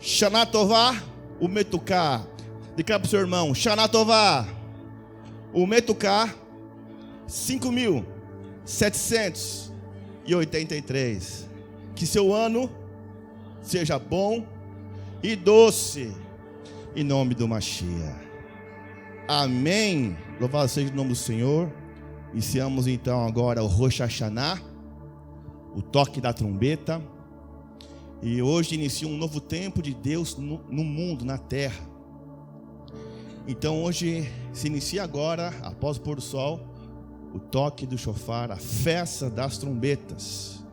Shana Tová Umetuká. Declara para o seu irmão: Shana Tová Umetuká 5.783. Que seu ano seja bom e doce, em nome do Mashiach. Amém. Louvado seja o nome do Senhor. Iniciamos então agora o Rosh Hashanah, o toque da trombeta. E hoje inicia um novo tempo de Deus no mundo, na terra. Então hoje se inicia agora, após o pôr do sol, o toque do shofar, a festa das trombetas.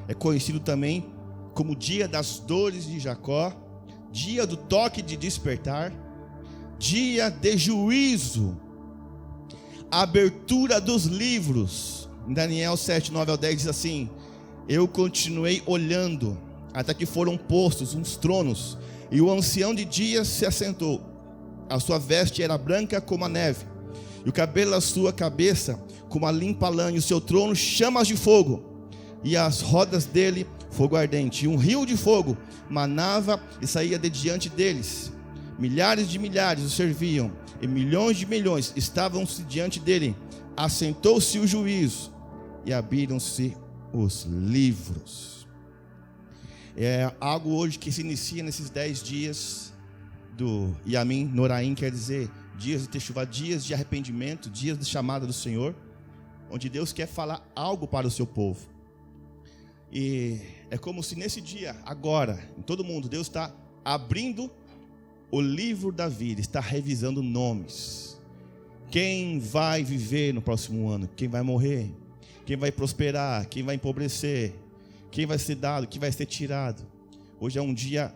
É conhecido também como dia das dores de Jacó, dia do toque de despertar, dia de juízo, a abertura dos livros. Em Daniel 7, 9 ao 10 diz assim: eu continuei olhando até que foram postos uns tronos, e o ancião de dias se assentou. A sua veste era branca como a neve, e o cabelo da sua cabeça como a limpa lã, e o seu trono chamas de fogo, e as rodas dele fogo ardente, e um rio de fogo manava e saía de diante deles. Milhares de milhares o serviam, e milhões de milhões estavam-se diante dele. Assentou-se o juízo, e abriram-se os livros. É algo hoje que se inicia nesses 10 dias do Yamin Noraim, quer dizer, dias de Teshuvá, dias de arrependimento, dias de chamada do Senhor, onde Deus quer falar algo para o seu povo. E é como se nesse dia, agora, em todo mundo, Deus está abrindo o livro da vida, está revisando nomes. Quem vai viver no próximo ano? Quem vai morrer? Quem vai prosperar? Quem vai empobrecer? Quem vai ser dado? Quem vai ser tirado? Hoje é um dia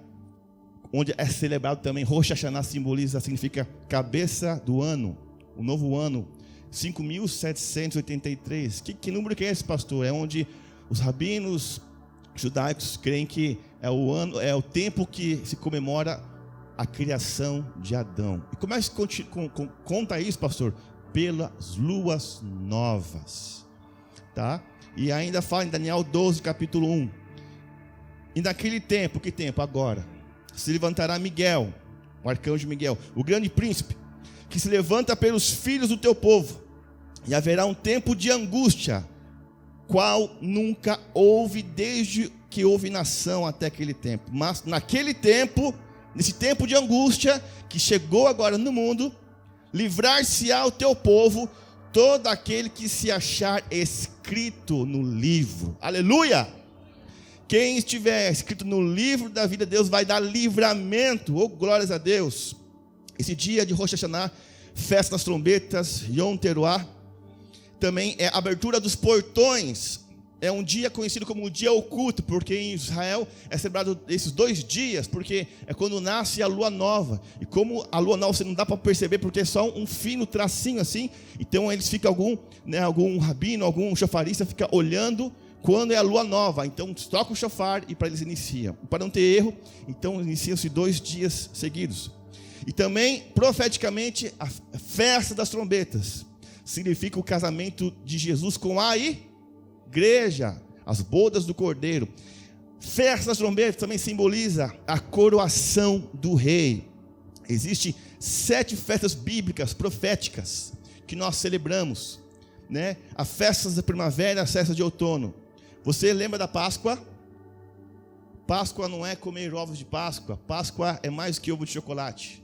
onde é celebrado também Rosh Hashanah, significa cabeça do ano, o novo ano, 5.783. Que número que é esse, pastor? É onde os rabinos judaicos creem que é o ano, é o tempo que se comemora a criação de Adão. E como é que conta isso, pastor? Pelas luas novas, tá? E ainda fala em Daniel 12, capítulo 1. E naquele tempo, que tempo? Agora, se levantará Miguel, o arcanjo Miguel, o grande príncipe, que se levanta pelos filhos do teu povo. E haverá um tempo de angústia, qual nunca houve desde que houve nação até aquele tempo. Mas naquele tempo, nesse tempo de angústia que chegou agora no mundo, livrar-se-á o teu povo, todo aquele que se achar escrito no livro. Aleluia! Quem estiver escrito no livro da vida, Deus vai dar livramento. Oh, glórias a Deus! Esse dia de Rosh Hashanah, festa das trombetas, Yom Teruah, também é a abertura dos portões. É um dia conhecido como o dia oculto, porque em Israel é celebrado esses 2 dias, porque é quando nasce a lua nova. E como a lua nova você não dá para perceber, porque é só um fino tracinho assim, então eles ficam, algum rabino, algum shofarista fica olhando quando é a lua nova. Então toca o shofar e para eles iniciam. Para não ter erro, então iniciam-se 2 dias seguidos. E também, profeticamente, a festa das trombetas significa o casamento de Jesus com a igreja, as bodas do Cordeiro. Festa das trombetas também simboliza a coroação do rei. Existem 7 festas bíblicas, proféticas, que nós celebramos, né? A festa da primavera, a festa de outono. Você lembra da Páscoa? Páscoa não é comer ovos de Páscoa. Páscoa é mais que ovo de chocolate.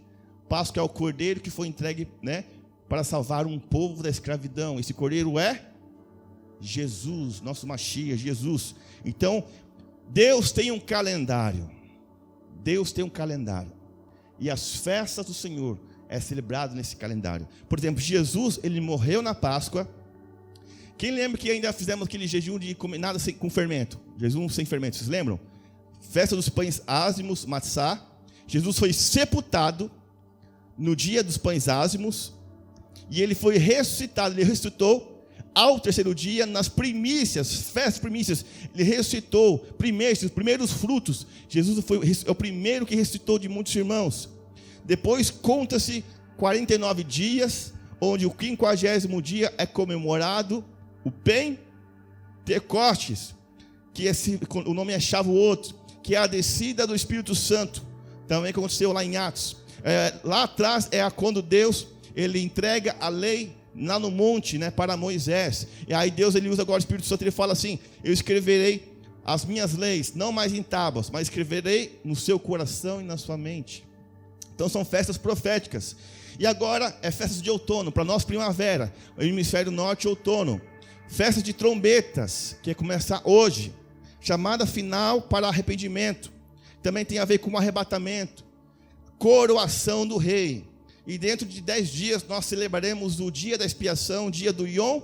Páscoa é o cordeiro que foi entregue, né, para salvar um povo da escravidão. Esse cordeiro é Jesus, nosso Mashiach, Jesus. Então, Deus tem um calendário. Deus tem um calendário. E as festas do Senhor é celebrado nesse calendário. Por exemplo, Jesus, ele morreu na Páscoa. Quem lembra que ainda fizemos aquele jejum de comer nada com fermento? Jejum sem fermento, vocês lembram? Festa dos pães ázimos, matzá. Jesus foi sepultado no dia dos pães ázimos. E ele foi ressuscitado, ele ressuscitou ao 3º dia, nas primícias, festas primícias, ele ressuscitou, primeiros frutos. Jesus é o primeiro que ressuscitou de muitos irmãos. Depois conta-se 49 dias, onde o 50º dia é comemorado o Pentecostes, que o nome é Shavuot, que é a descida do Espírito Santo. Também aconteceu lá em Atos. Lá atrás é quando Deus ele entrega a lei lá no monte, né, para Moisés. E aí Deus ele usa agora o Espírito Santo, ele fala assim: eu escreverei as minhas leis, não mais em tábuas, mas escreverei no seu coração e na sua mente. Então são festas proféticas. E agora é festas de outono, para nós primavera, o hemisfério norte outono. Festas de trombetas, que vai começar hoje. Chamada final para arrependimento. Também tem a ver com o arrebatamento. Coroação do rei. E dentro de 10 dias nós celebraremos o dia da expiação, o dia do Yom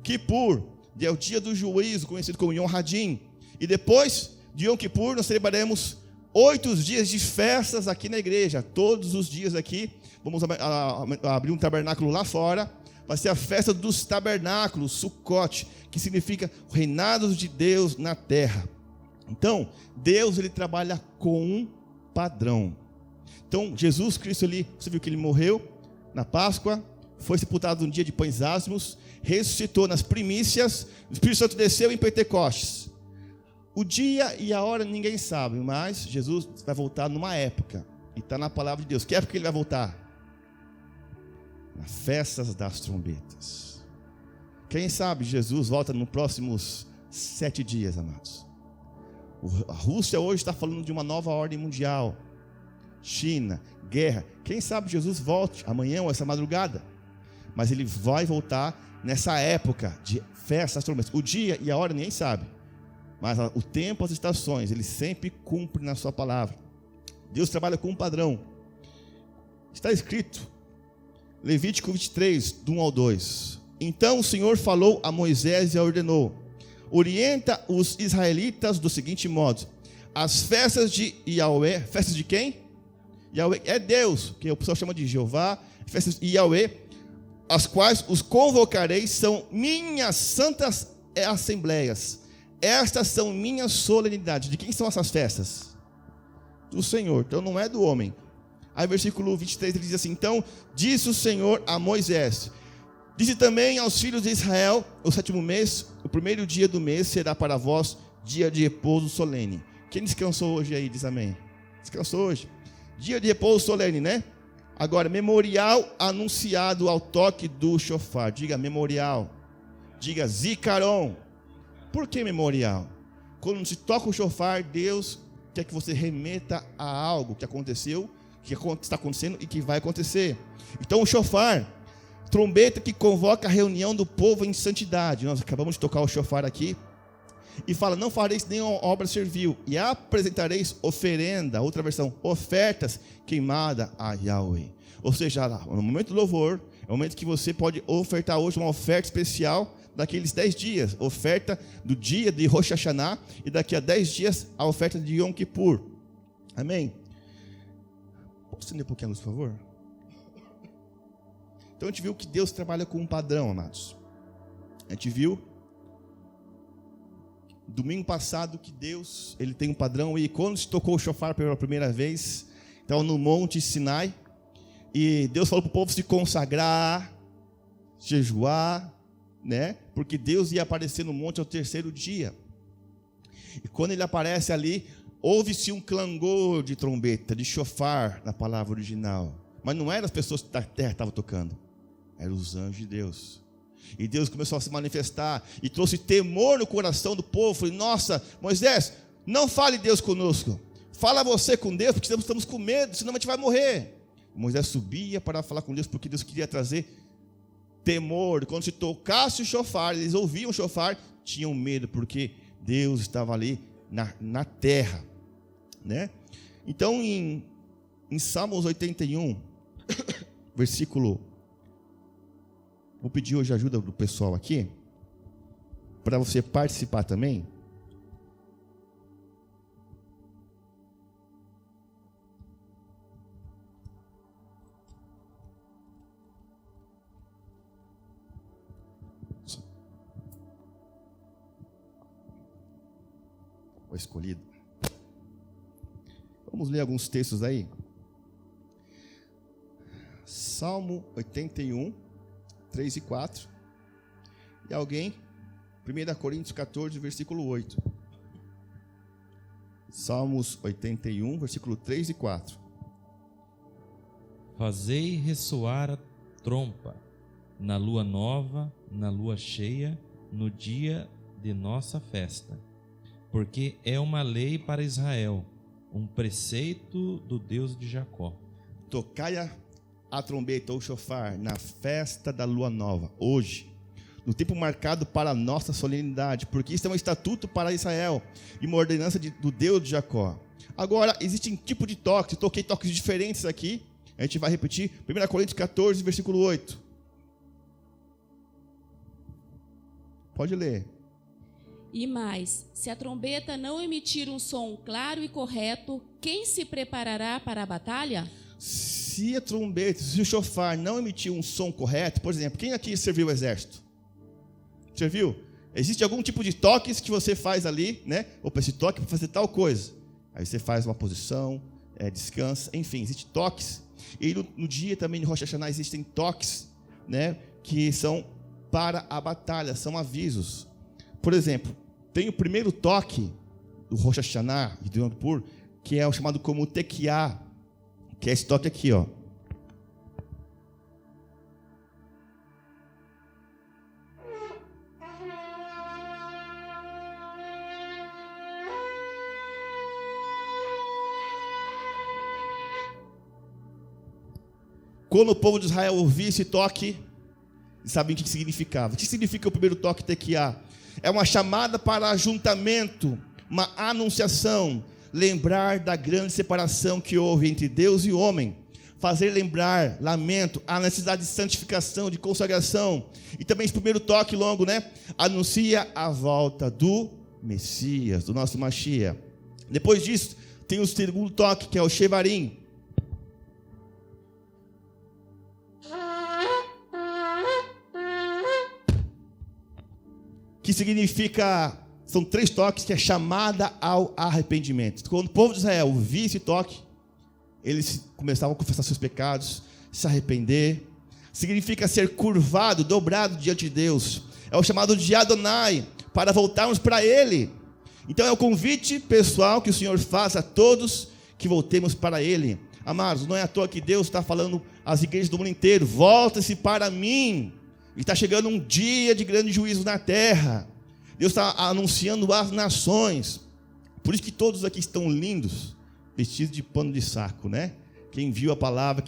Kippur. É o dia do juízo, conhecido como Yom Hadin. E depois de Yom Kippur nós celebraremos 8 dias de festas aqui na igreja. Todos os dias aqui. Vamos abrir um tabernáculo lá fora. Vai ser a festa dos tabernáculos, Sukkot, que significa o reinado de Deus na terra. Então, Deus ele trabalha com um padrão. Então, Jesus Cristo ali, você viu que ele morreu na Páscoa, foi sepultado no dia de pães asmos, ressuscitou nas primícias, o Espírito Santo desceu em Pentecostes. O dia e a hora ninguém sabe, mas Jesus vai voltar numa época, e está na palavra de Deus. Que época ele vai voltar? Nas festas das trombetas. Quem sabe Jesus volta nos próximos 7 dias, amados. A Rússia hoje está falando de uma nova ordem mundial. China, guerra. Quem sabe Jesus volte amanhã ou essa madrugada. Mas ele vai voltar nessa época de festas das trombetas. O dia e a hora ninguém sabe. Mas o tempo, as estações, ele sempre cumpre na sua palavra. Deus trabalha com um padrão. Está escrito Levítico 23, do 1 ao 2. Então o Senhor falou a Moisés e ordenou: orienta os israelitas do seguinte modo: as festas de Yahweh, festas de quem? Yahweh é Deus, que o pessoal chama de Jeová, festas de Yahweh, as quais os convocarei, são minhas santas assembleias. Estas são minhas solenidades. De quem são essas festas? Do Senhor, então não é do homem. Aí versículo 23 ele diz assim: então disse o Senhor a Moisés: disse também aos filhos de Israel: o 7º mês, o primeiro dia do mês será para vós dia de repouso solene. Quem descansou hoje aí, diz amém. Descansou hoje. Dia de repouso solene, né? Agora, memorial anunciado ao toque do shofar. Diga memorial. Diga zikaron. Por que memorial? Quando se toca o shofar, Deus quer que você remeta a algo que aconteceu, que está acontecendo e que vai acontecer. Então o shofar, trombeta que convoca a reunião do povo em santidade. Nós acabamos de tocar o shofar aqui. E fala: não fareis nenhuma obra servil, e apresentareis oferenda, outra versão, ofertas queimada a Yahweh. Ou seja, no momento do louvor, é o momento que você pode ofertar hoje uma oferta especial daqueles 10 dias, oferta do dia de Rosh Hashanah, e daqui a 10 dias a oferta de Yom Kippur. Amém? Pode acender um pouquinho a luz, por favor? Então a gente viu que Deus trabalha com um padrão, amados. A gente viu domingo passado que Deus ele tem um padrão, e quando se tocou o shofar pela primeira vez, então no Monte Sinai, e Deus falou para o povo se consagrar, jejuar, né? Porque Deus ia aparecer no monte ao 3º dia. E quando ele aparece ali, houve-se um clangor de trombeta, de shofar, na palavra original. Mas não eram as pessoas da terra que estavam tocando, eram os anjos de Deus. E Deus começou a se manifestar e trouxe temor no coração do povo. Falei: nossa, Moisés, não fale Deus conosco, fala você com Deus, porque estamos com medo, senão a gente vai morrer. Moisés subia para falar com Deus, porque Deus queria trazer temor. Quando se tocasse o shofar, eles ouviam o shofar, tinham medo, porque Deus estava ali na terra, né? Então em Salmos 81, versículo, vou pedir hoje a ajuda do pessoal aqui, para você participar também. O escolhido. Vamos ler alguns textos aí. Salmo 81, 3 e 4. E alguém, 1 Coríntios 14, versículo 8. Salmos 81, versículo 3 e 4. Fazei ressoar a trompa na lua nova, na lua cheia, no dia de nossa festa, porque é uma lei para Israel, um preceito do Deus de Jacó. Tocai a trombeta ou chofar na festa da lua nova, hoje, no tempo marcado para a nossa solenidade, porque isso é um estatuto para Israel e uma ordenança do Deus de Jacó. Agora, existe um tipo de toque, eu toquei toques diferentes aqui, a gente vai repetir, 1 Coríntios 14, versículo 8. Pode ler. E mais, se a trombeta não emitir um som claro e correto, quem se preparará para a batalha? Se a trombeta, se o chofar não emitir um som correto, por exemplo, quem aqui serviu o exército? Serviu? Existe algum tipo de toques que você faz ali, né? Opa, esse toque para fazer tal coisa. Aí você faz uma posição, descansa, enfim, existem toques. E no dia também de Rosh Hashanah existem toques, né? Que são para a batalha, são avisos. Por exemplo, tem o primeiro toque do Rosh Hashanah e do Yom Kippur, que é o chamado como Tekiá, que é esse toque aqui, ó. Quando o povo de Israel ouvia esse toque, sabem o que significava. O que significa o primeiro toque Tekiá? É uma chamada para ajuntamento, uma anunciação, lembrar da grande separação que houve entre Deus e o homem, fazer lembrar, lamento, a necessidade de santificação, de consagração. E também esse primeiro toque longo, né? Anuncia a volta do Messias, do nosso Mashiach. Depois disso, tem o segundo toque, que é o Shevarim, que significa, são 3 toques, que é chamada ao arrependimento. Quando o povo de Israel via esse toque, eles começavam a confessar seus pecados, se arrepender. Significa ser curvado, dobrado diante de Deus. É o chamado de Adonai, para voltarmos para Ele. Então é o convite pessoal que o Senhor faz a todos, que voltemos para Ele. Amados, não é à toa que Deus está falando às igrejas do mundo inteiro: volta-se para mim. E está chegando um dia de grande juízo na terra. Deus está anunciando às nações. Por isso que todos aqui estão lindos, vestidos de pano de saco, né? Quem viu a palavra,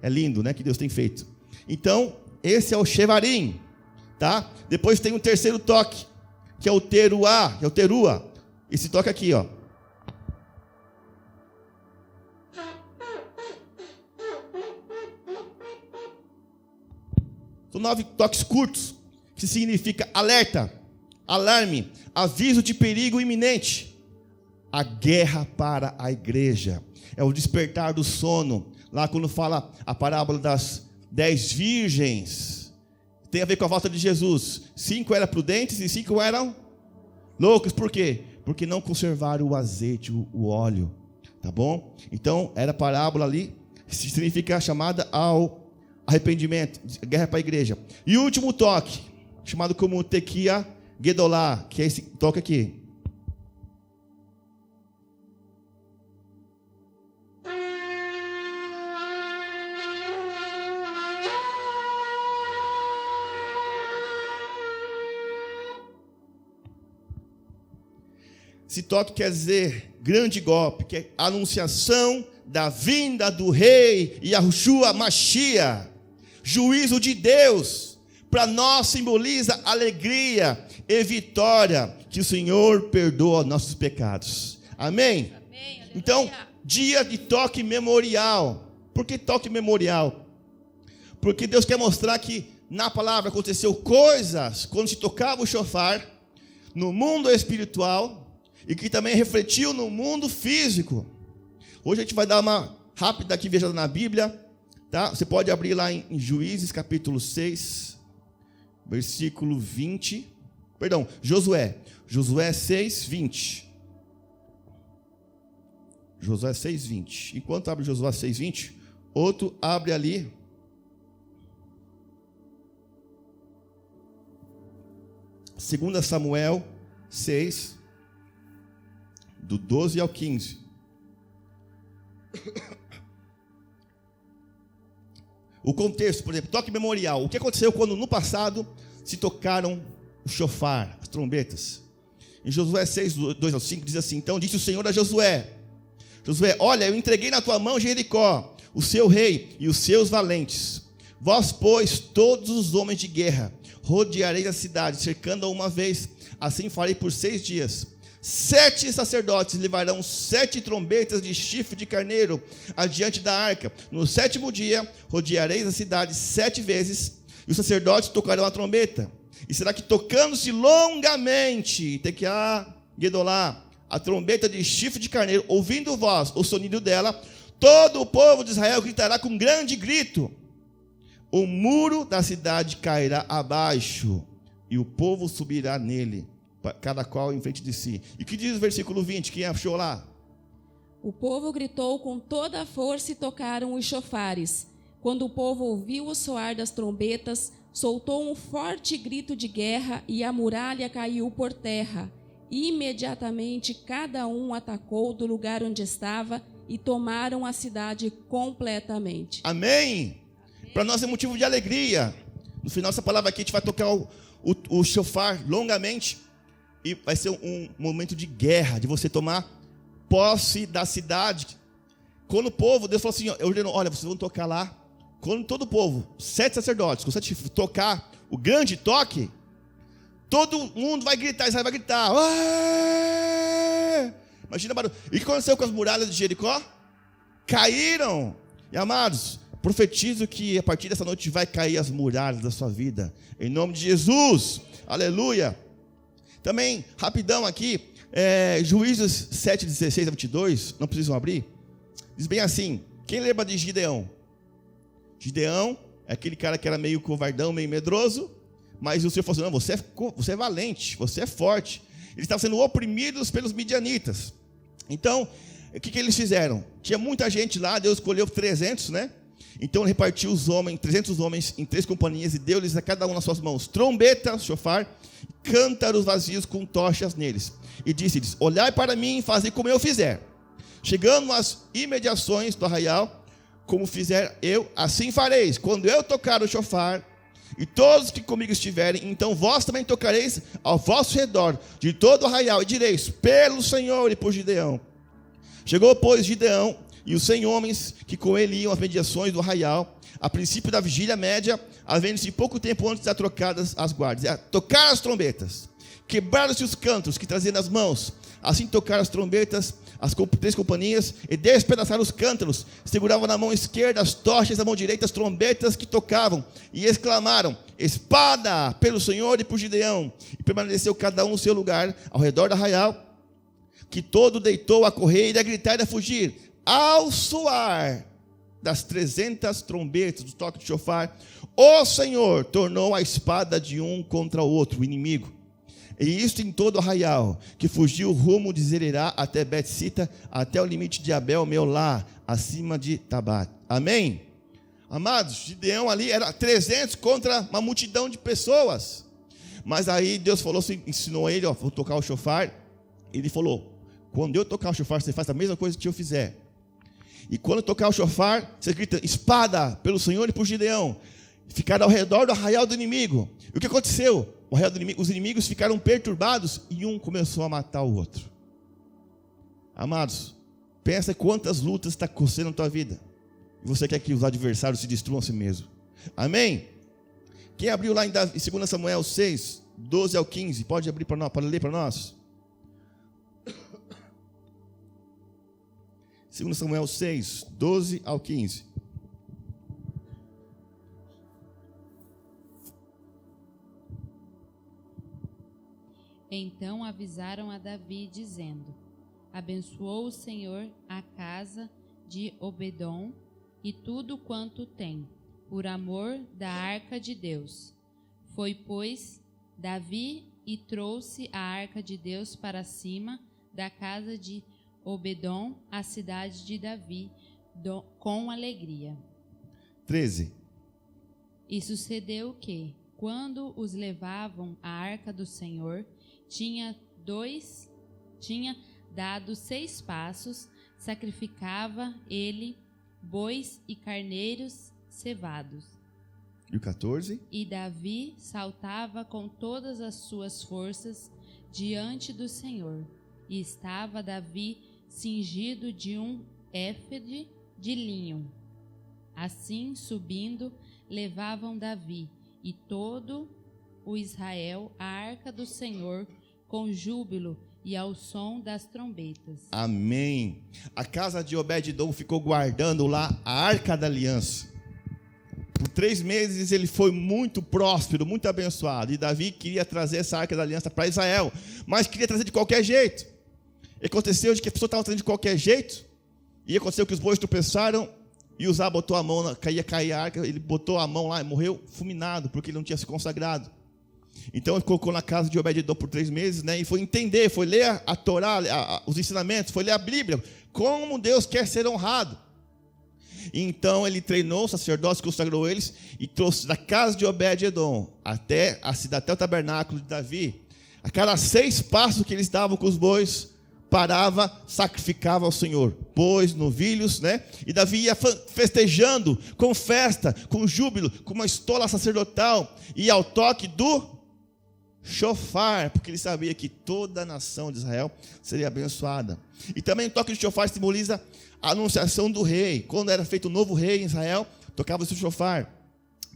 é lindo, né? Que Deus tem feito. Então, esse é o Shevarim, tá? Depois tem o terceiro toque, que é o Teruá, que é o Terua. Esse toque aqui, ó. São 9 toques curtos, que significa alerta, alarme, aviso de perigo iminente. A guerra para a igreja. É o despertar do sono. Lá quando fala a parábola das 10 virgens, tem a ver com a volta de Jesus. 5 eram prudentes e 5 eram loucos. Por quê? Porque não conservaram o azeite, o óleo. Tá bom? Então, era a parábola ali, significa a chamada ao arrependimento, guerra para a igreja. E o último toque, chamado como Tekiá Gedolá, que é esse toque aqui. Esse toque quer dizer grande golpe, que é a anunciação da vinda do rei Yahushua Mashiach, juízo de Deus. Para nós simboliza alegria e vitória, que o Senhor perdoa nossos pecados. Amém? Amém, então, dia de toque memorial. Por que toque memorial? Porque Deus quer mostrar que na palavra aconteceu coisas quando se tocava o shofar no mundo espiritual, e que também refletiu no mundo físico. Hoje a gente vai dar uma rápida aqui viajada na Bíblia, tá? Você pode abrir lá em Juízes capítulo 6, versículo 20. Perdão, Josué 6, 20. Josué 6, 20. Enquanto abre Josué 6, 20, outro abre ali. Segunda Samuel 6, do 12 ao 15. O contexto, por exemplo, toque memorial. O que aconteceu quando no passado se tocaram o shofar, as trombetas? Em Josué 6, 2 ao 5, diz assim: então disse o Senhor a Josué: Josué, olha, eu entreguei na tua mão Jericó, o seu rei e os seus valentes. Vós, pois, todos os homens de guerra, rodeareis a cidade, cercando-a uma vez. Assim farei por 6 dias. 7 sacerdotes levarão 7 trombetas de chifre de carneiro adiante da arca. No 7º dia, rodeareis a cidade 7 vezes, e os sacerdotes tocarão a trombeta. E será que tocando-se longamente, tequiá, gedolá, a trombeta de chifre de carneiro, ouvindo vós o sonido dela, todo o povo de Israel gritará com grande grito. O muro da cidade cairá abaixo, e o povo subirá nele, cada qual em frente de si. E o que diz o versículo 20? Quem achou lá? O povo gritou com toda a força e tocaram os chofares. Quando o povo ouviu o soar das trombetas, soltou um forte grito de guerra e a muralha caiu por terra. Imediatamente cada um atacou do lugar onde estava e tomaram a cidade completamente. Amém? Para nós é motivo de alegria. No final dessa palavra aqui a gente vai tocar o shofar longamente. E vai ser um momento de guerra, de você tomar posse da cidade. Quando o povo, Deus falou assim, olha, vocês vão tocar lá. Quando todo o povo, 7 sacerdotes, com 7 chifres, tocar o grande toque, todo mundo vai gritar, Israel vai gritar. Ué! Imagina o barulho. E o que aconteceu com as muralhas de Jericó? Caíram. E amados, profetizo que a partir dessa noite vai cair as muralhas da sua vida. Em nome de Jesus. Aleluia. Também, rapidão aqui, Juízes 7, 16 a 22, não precisam abrir, diz bem assim, quem lembra de Gideão? Gideão é aquele cara que era meio covardão, meio medroso, mas o Senhor falou assim, não, você é valente, você é forte. Eles estavam sendo oprimidos pelos midianitas. Então, o que eles fizeram? Tinha muita gente lá, Deus escolheu 300, né? Então ele repartiu os homens, 300 homens em 3 companhias e deu-lhes a cada um nas suas mãos trombeta, shofar, cântaros vazios com tochas neles. E disse-lhes, olhai para mim e fazei como eu fizer. Chegando às imediações do arraial, como fizer eu, assim fareis. Quando eu tocar o shofar, e todos que comigo estiverem, então vós também tocareis ao vosso redor, de todo o arraial, e direis, pelo Senhor e por Gideão. Chegou, pois, Gideão e os 100 homens que com ele iam às mediações do arraial, a princípio da vigília média, havendo-se pouco tempo antes de trocadas as guardas. Tocaram as trombetas, quebraram-se os cantos que traziam nas mãos, assim tocaram as trombetas, as 3 companhias, e despedaçaram os cântaros, seguravam na mão esquerda as tochas, na mão direita as trombetas que tocavam, e exclamaram, espada pelo Senhor e por Gideão, e permaneceu cada um no seu lugar, ao redor do arraial, que todo deitou a correr e a gritar e a fugir. Ao soar das 300 trombetas do toque de shofar, o Senhor tornou a espada de um contra o outro, o inimigo. E isto em todo o arraial, que fugiu rumo de Zererá até Bet-sita, até o limite de Abel-Meolá, acima de Tabat. Amém? Amados, Gideão ali era 300 contra uma multidão de pessoas. Mas aí Deus falou, ensinou ele, vou tocar o shofar. Ele falou, quando eu tocar o shofar, você faz a mesma coisa que eu fizer. E quando tocar o shofar, você grita, espada pelo Senhor e por Gideão. Ficaram ao redor do arraial do inimigo. E o que aconteceu? O arraial do inimigo, os inimigos ficaram perturbados e um começou a matar o outro. Amados, pensa quantas lutas está acontecendo na tua vida. E você quer que os adversários se destruam a si mesmo. Amém? Quem abriu lá em 2 Samuel 6, 12 ao 15, pode abrir para nós, pode ler para nós? 2 Samuel 6, 12 ao 15. Então avisaram a Davi, dizendo, abençoou o Senhor a casa de Obedom e tudo quanto tem, por amor da arca de Deus. Foi, pois, Davi e trouxe a arca de Deus para cima da casa de Obedom, a cidade de Davi, com alegria. 13. E sucedeu que, quando os levavam à arca do Senhor, tinha dados 6 passos, sacrificava ele bois e carneiros cevados. E o 14? E Davi saltava com todas as suas forças diante do Senhor. E estava Davi cingido de um éfode de linho. Assim, subindo, levavam Davi e todo o Israel a arca do Senhor com júbilo e ao som das trombetas. Amém. A casa de Obed-edom ficou guardando lá a arca da aliança. Por 3 meses ele foi muito próspero, muito abençoado. E Davi queria trazer essa arca da aliança para Israel, mas queria trazer de qualquer jeito. E aconteceu de que a pessoa estava trazendo de qualquer jeito. E aconteceu que os bois tropeçaram e Uzá botou a mão, caía a arca, ele botou a mão lá e morreu fulminado, porque ele não tinha se consagrado. Então ele colocou na casa de Obed-edom por 3 meses, né, e foi entender, foi ler a Torá, os ensinamentos, foi ler a Bíblia, como Deus quer ser honrado. E então ele treinou os sacerdotes, consagrou eles e trouxe da casa de Obed-edom até a cidade, até o tabernáculo de Davi. A cada 6 passos que eles davam com os bois, parava, sacrificava ao Senhor bois, novilhos, né? E Davi ia festejando, com festa, com júbilo, com uma estola sacerdotal, e ao toque do chofar, porque ele sabia que toda a nação de Israel seria abençoada. E também o toque de chofar simboliza a anunciação do rei. Quando era feito um novo rei em Israel, tocava-se o chofar.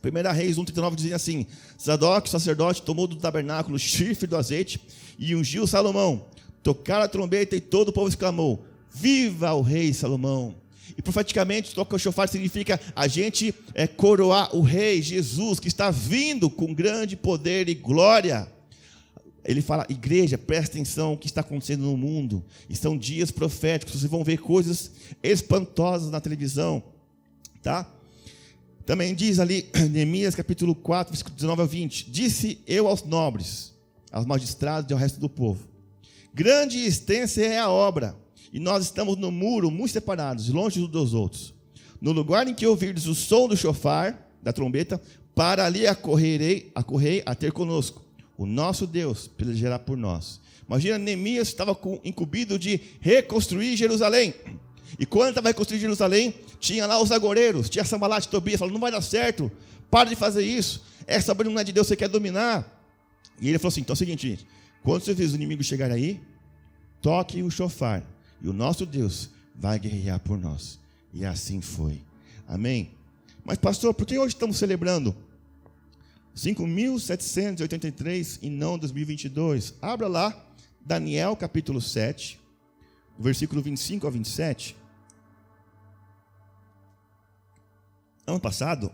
1 Reis 1,39 dizia assim: Zadok, sacerdote, tomou do tabernáculo o chifre do azeite e ungiu Salomão. Tocaram a trombeta e todo o povo exclamou: viva o rei Salomão! E profeticamente, tocar o chofar significa a gente coroar o rei Jesus, que está vindo com grande poder e glória. Ele fala: igreja, presta atenção o que está acontecendo no mundo. E são dias proféticos, vocês vão ver coisas espantosas na televisão, tá? Também diz ali, Neemias capítulo 4, versículo 19 a 20: disse eu aos nobres, aos magistrados e ao resto do povo: grande e extensa é a obra, e nós estamos no muro, muito separados, longe uns dos outros. No lugar em que ouvirdes o som do chofar, da trombeta, para ali acorrei a ter conosco. O nosso Deus pelejará por nós. Imagina, Neemias estava incumbido de reconstruir Jerusalém. E quando ele estava reconstruindo Jerusalém, tinha lá os agoreiros, tinha Sambalat e Tobias, falando: não vai dar certo, para de fazer isso, essa obra não é de Deus, você quer dominar. E ele falou assim: então é o seguinte, gente, quando você vê os inimigos chegar aí, toque o chofar, e o nosso Deus vai guerrear por nós. E assim foi. Amém? Mas pastor, por que hoje estamos celebrando 5.783 e não 2022? Abra lá, Daniel capítulo 7, versículo 25 a 27. Ano passado,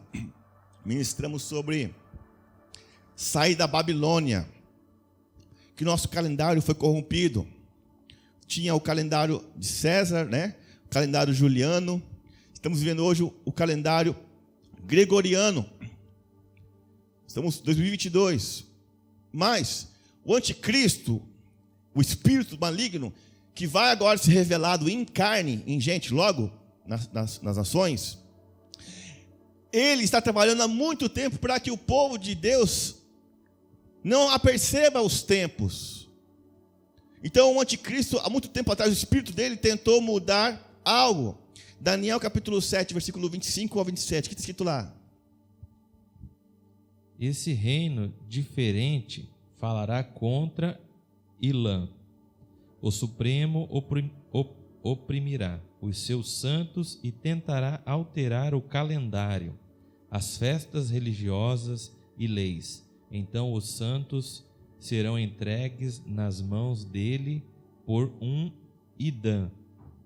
ministramos sobre sair da Babilônia, que nosso calendário foi corrompido. Tinha o calendário de César, né? O calendário juliano. Estamos vivendo hoje o calendário gregoriano. Estamos em 2022. Mas o anticristo, o espírito maligno, que vai agora ser revelado em carne, em gente, logo nas nações, ele está trabalhando há muito tempo para que o povo de Deus não aperceba os tempos. Então o anticristo, há muito tempo atrás, o espírito dele tentou mudar algo. Daniel capítulo 7, versículo 25 ao 27, o que está escrito lá? Esse reino diferente falará contra Ilã. O Supremo oprimirá os seus santos e tentará alterar o calendário, as festas religiosas e leis. Então os santos serão entregues nas mãos dele por um idã,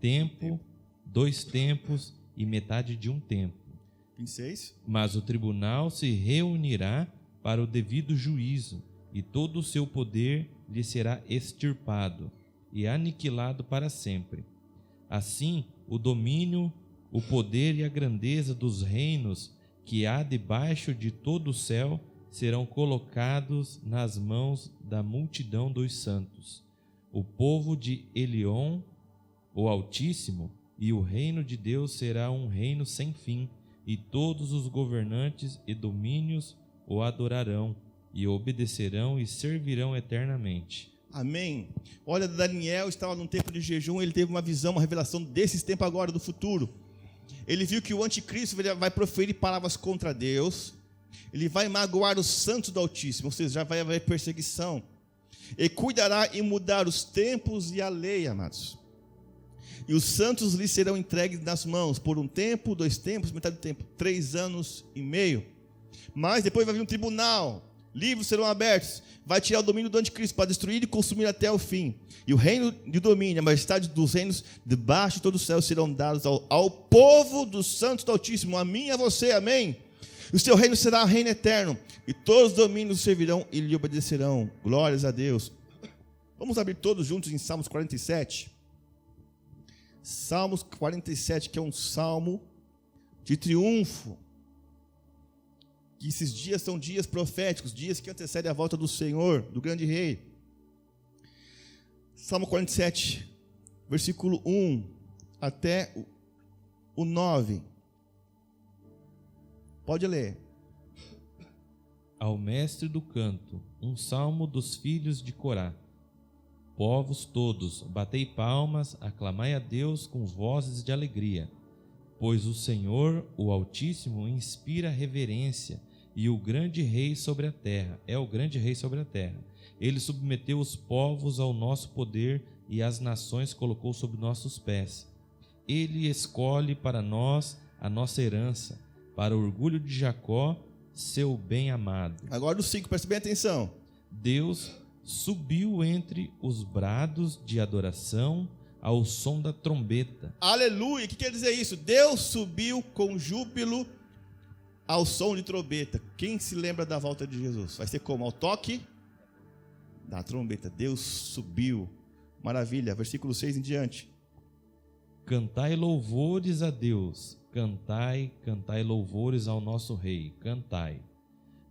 tempo, 2 tempos e metade de um tempo. 26. Mas o tribunal se reunirá para o devido juízo, e todo o seu poder lhe será extirpado e aniquilado para sempre. Assim, o domínio, o poder e a grandeza dos reinos que há debaixo de todo o céu serão colocados nas mãos da multidão dos santos. O povo de Elion, o Altíssimo, e o reino de Deus será um reino sem fim, e todos os governantes e domínios o adorarão, e obedecerão e servirão eternamente. Amém. Olha, Daniel estava num tempo de jejum, ele teve uma visão, uma revelação desses tempos agora, do futuro. Ele viu que o anticristo vai proferir palavras contra Deus, ele vai magoar os santos do Altíssimo, ou seja, já vai haver perseguição. Ele cuidará em mudar os tempos e a lei, amados. E os santos lhes serão entregues nas mãos, por um tempo, 2 tempos, metade do tempo, 3 anos e meio. Mas depois vai vir um tribunal, livros serão abertos, vai tirar o domínio do anticristo para destruir e consumir até o fim. E o reino de domínio, a majestade dos reinos debaixo de todo o céu serão dados ao povo dos santos do Altíssimo, a mim e a você, amém? O seu reino será reino eterno, e todos os domínios servirão e lhe obedecerão. Glórias a Deus. Vamos abrir todos juntos em Salmos 47. Salmos 47, que é um salmo de triunfo. Que esses dias são dias proféticos, dias que antecedem a volta do Senhor, do grande rei. Salmo 47, versículo 1 até o 9. Pode ler. Ao mestre do canto, um salmo dos filhos de Corá. Povos todos, batei palmas, aclamai a Deus com vozes de alegria. Pois o Senhor, o Altíssimo, inspira reverência, e o grande rei sobre a terra, é o grande rei sobre a terra. Ele submeteu os povos ao nosso poder e as nações colocou sob nossos pés. Ele escolhe para nós a nossa herança, para o orgulho de Jacó, seu bem-amado. Agora o 5, preste bem atenção. Deus subiu entre os brados de adoração ao som da trombeta. Aleluia! O que quer dizer isso? Deus subiu com júbilo ao som de trombeta. Quem se lembra da volta de Jesus? Vai ser como? Ao toque da trombeta. Deus subiu. Maravilha. Versículo 6 em diante. Cantai louvores a Deus. Cantai, cantai louvores ao nosso Rei. Cantai.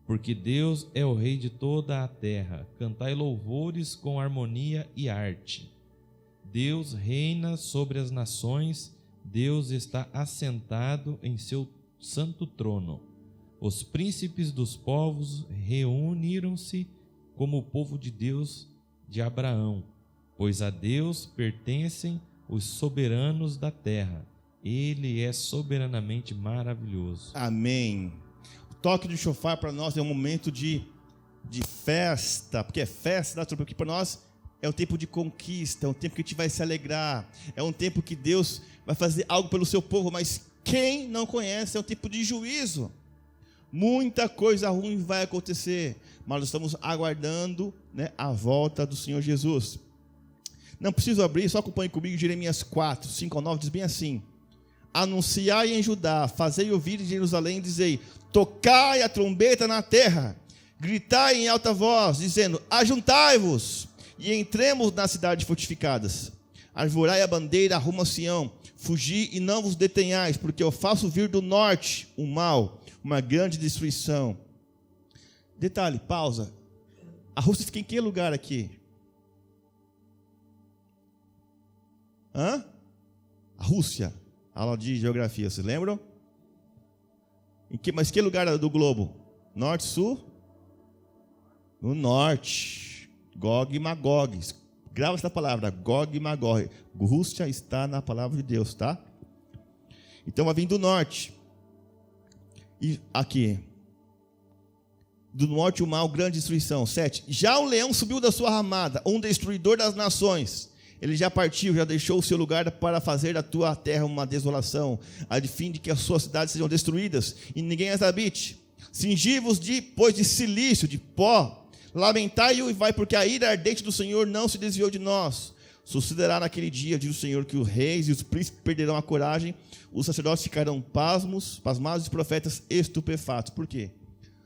Porque Deus é o Rei de toda a terra. Cantai louvores com harmonia e arte. Deus reina sobre as nações. Deus está assentado em seu santo trono. Os príncipes dos povos reuniram-se como o povo de Deus de Abraão, pois a Deus pertencem os soberanos da terra. Ele é soberanamente maravilhoso. Amém. O toque do shofar para nós é um momento de festa, porque é festa da trombeta, porque para nós é um tempo de conquista, é um tempo que a gente vai se alegrar, é um tempo que Deus vai fazer algo pelo seu povo, mas quem não conhece, é um tempo de juízo. Muita coisa ruim vai acontecer, mas nós estamos aguardando, a volta do Senhor Jesus. Não preciso abrir, só acompanhe comigo Jeremias 4, 5 ao 9, diz bem assim: anunciai em Judá, fazei ouvir em Jerusalém, dizei, tocai a trombeta na terra, gritai em alta voz, dizendo, ajuntai-vos, e entremos nas cidades fortificadas. Arvorai a bandeira rumo a Sião, fugi e não vos detenhais, porque eu faço vir do norte o mal, uma grande destruição. Detalhe, pausa. A Rússia fica em que lugar aqui? A Rússia. Aula de geografia, vocês lembram? Mas que lugar do globo? Norte, sul? No norte. Gog e Magog. Grava essa palavra, Gog e Magog. Rússia está na palavra de Deus, tá? Então vai vir do norte. E aqui. Do norte o mal, grande destruição. 7. Já o leão subiu da sua ramada, um destruidor das nações. Ele já partiu, já deixou o seu lugar para fazer da tua terra uma desolação, a fim de que as suas cidades sejam destruídas e ninguém as habite. Cingi-vos pois de silício, de pó. Lamentai-o e vai, porque a ira ardente do Senhor não se desviou de nós. Sucederá naquele dia, diz o Senhor, que os reis e os príncipes perderão a coragem, os sacerdotes ficarão pasmados e os profetas estupefatos. Por quê?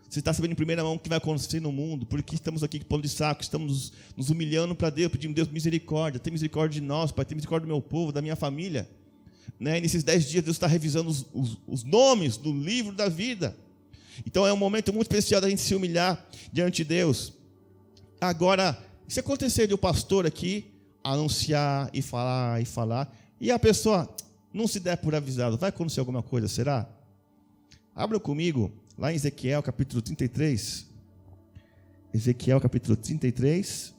Você está sabendo em primeira mão o que vai acontecer no mundo, porque estamos aqui com pano de saco, estamos nos humilhando para Deus, pedindo, Deus, misericórdia, tem misericórdia de nós, Pai, tem misericórdia do meu povo, da minha família. E nesses 10 dias Deus está revisando os nomes do livro da vida. Então é um momento muito especial da gente se humilhar diante de Deus. Agora, se acontecer de o pastor aqui anunciar e falar, e a pessoa não se der por avisado, vai acontecer alguma coisa, será? Abra comigo lá em Ezequiel capítulo 33. Ezequiel capítulo 33.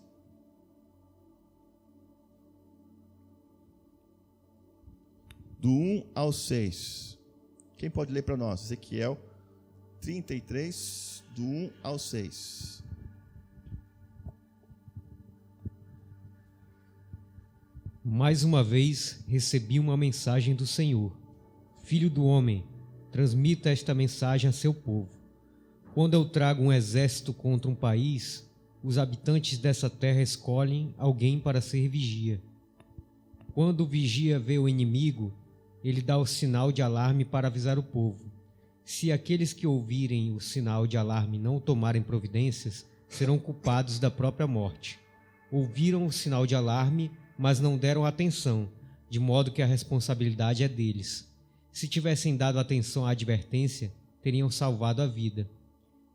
do 1 ao 6. Quem pode ler para nós? Ezequiel 33, do 1 ao 6. Mais uma vez recebi uma mensagem do Senhor. Filho do homem, transmita esta mensagem a seu povo. Quando eu trago um exército contra um país, os habitantes dessa terra escolhem alguém para ser vigia. Quando o vigia vê o inimigo, ele dá o sinal de alarme para avisar o povo. Se aqueles que ouvirem o sinal de alarme não tomarem providências, serão culpados da própria morte. Ouviram o sinal de alarme, mas não deram atenção, de modo que a responsabilidade é deles. Se tivessem dado atenção à advertência, teriam salvado a vida.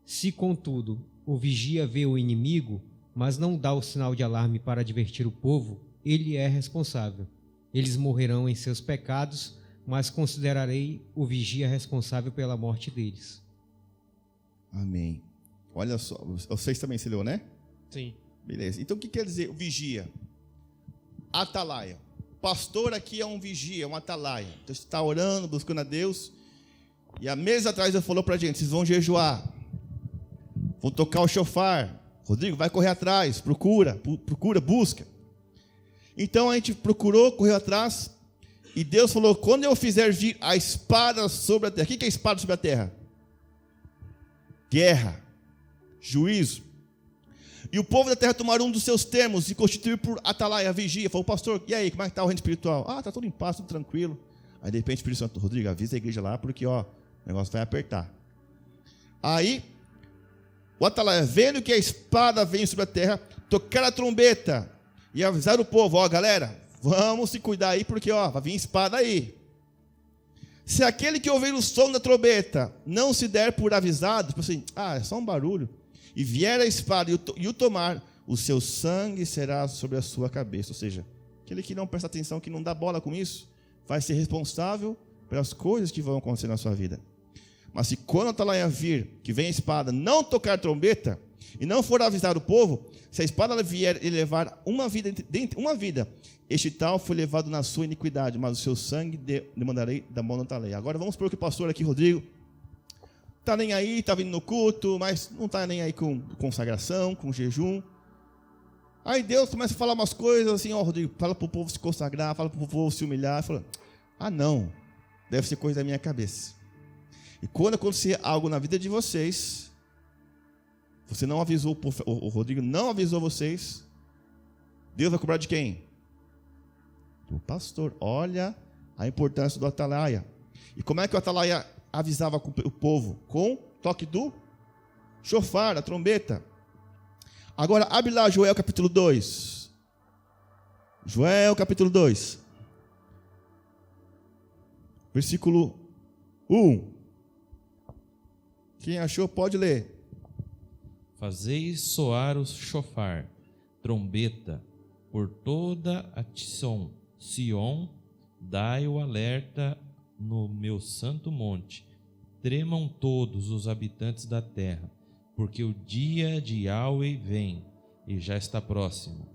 Se, contudo, o vigia vê o inimigo, mas não dá o sinal de alarme para advertir o povo, ele é responsável. Eles morrerão em seus pecados, mas considerarei o vigia responsável pela morte deles. Amém. Olha só, vocês também se leu, né? Sim. Beleza. Então o que quer dizer o vigia? Atalaia. Pastor aqui é um vigia, um atalaia. Então você está orando, buscando a Deus. E há meses atrás ele falou para a gente: vocês vão jejuar, vão tocar o shofar. Rodrigo, vai correr atrás, procura, busca. Então a gente procurou, correu atrás. E Deus falou: quando eu fizer vir a espada sobre a terra. O que é espada sobre a terra? Guerra, juízo. E o povo da terra tomaram um dos seus termos e constituiu por atalaia, vigia. Falou: pastor, e aí, como é que está o reino espiritual? Ah, está tudo em paz, tudo tranquilo. Aí de repente o Espírito Santo: Rodrigo, avisa a igreja lá, porque o negócio vai apertar. Aí o atalaia, vendo que a espada vem sobre a terra, tocar a trombeta e avisar o povo: galera, vamos se cuidar aí, porque vai vir espada aí. Se aquele que ouvir o som da trombeta não se der por avisado, tipo assim, é só um barulho, e vier a espada e o tomar, o seu sangue será sobre a sua cabeça. Ou seja, aquele que não presta atenção, que não dá bola com isso, vai ser responsável pelas coisas que vão acontecer na sua vida. Mas se quando a atalaia vir, que vem a espada, não tocar a trombeta, e não for avisar o povo, se a espada vier e levar uma vida, este tal foi levado na sua iniquidade, mas o seu sangue demandarei da mão da atalaia. Agora vamos supor que o pastor aqui, Rodrigo, está nem aí, está vindo no culto, mas não está nem aí com consagração, com jejum. Aí Deus começa a falar umas coisas assim: Rodrigo, fala para o povo se consagrar, fala para o povo se humilhar. Fala: não, deve ser coisa da minha cabeça. E quando acontecer algo na vida de vocês, você não avisou, o Rodrigo não avisou vocês, Deus vai cobrar de quem? Do pastor. Olha a importância do atalaia. E como é que o atalaia avisava o povo? Com toque do shofar, a trombeta. Agora, abre lá Joel capítulo 2. Joel capítulo 2. Versículo 1. Quem achou pode ler. Fazei soar o shofar, trombeta, por toda a Sion, dai o alerta no meu santo monte. Tremam todos os habitantes da terra, porque o dia de Yahweh vem e já está próximo.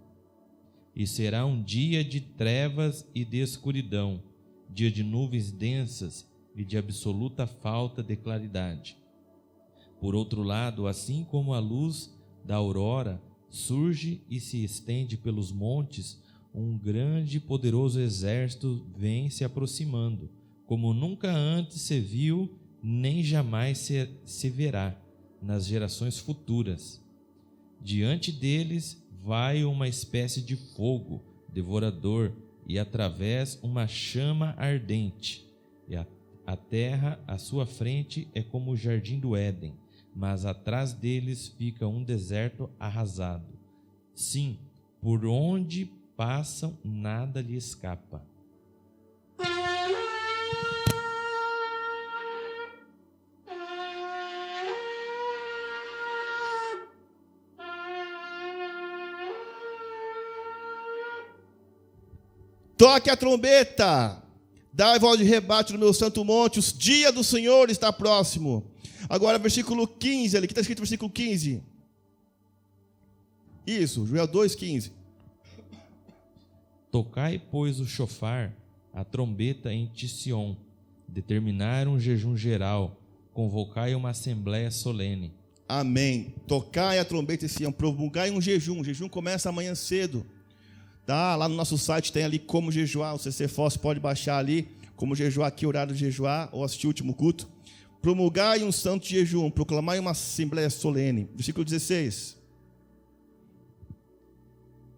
E será um dia de trevas e de escuridão, dia de nuvens densas e de absoluta falta de claridade. Por outro lado, assim como a luz da aurora surge e se estende pelos montes, um grande e poderoso exército vem se aproximando, como nunca antes se viu, nem jamais se verá nas gerações futuras. Diante deles vai uma espécie de fogo devorador e através uma chama ardente. E a terra à sua frente é como o jardim do Éden, mas atrás deles fica um deserto arrasado. Sim, por onde passam nada lhe escapa. Toque a trombeta, dai voz de rebate no meu santo monte, o dia do Senhor está próximo. Agora versículo 15, ali, que está escrito versículo 15. Isso, Joel 2,15. Tocai, pois, o shofar, a trombeta em Sion, determinar um jejum geral, convocai uma assembléia solene. Amém. Tocai a trombeta em Sião, promulgai um jejum. O jejum começa amanhã cedo. Tá? Lá no nosso site tem ali como jejuar. O CC Foz pode baixar ali como jejuar aqui, horário de jejuar, ou assistir o último culto. Promulgai um santo jejum, proclamai uma assembléia solene. Versículo 16.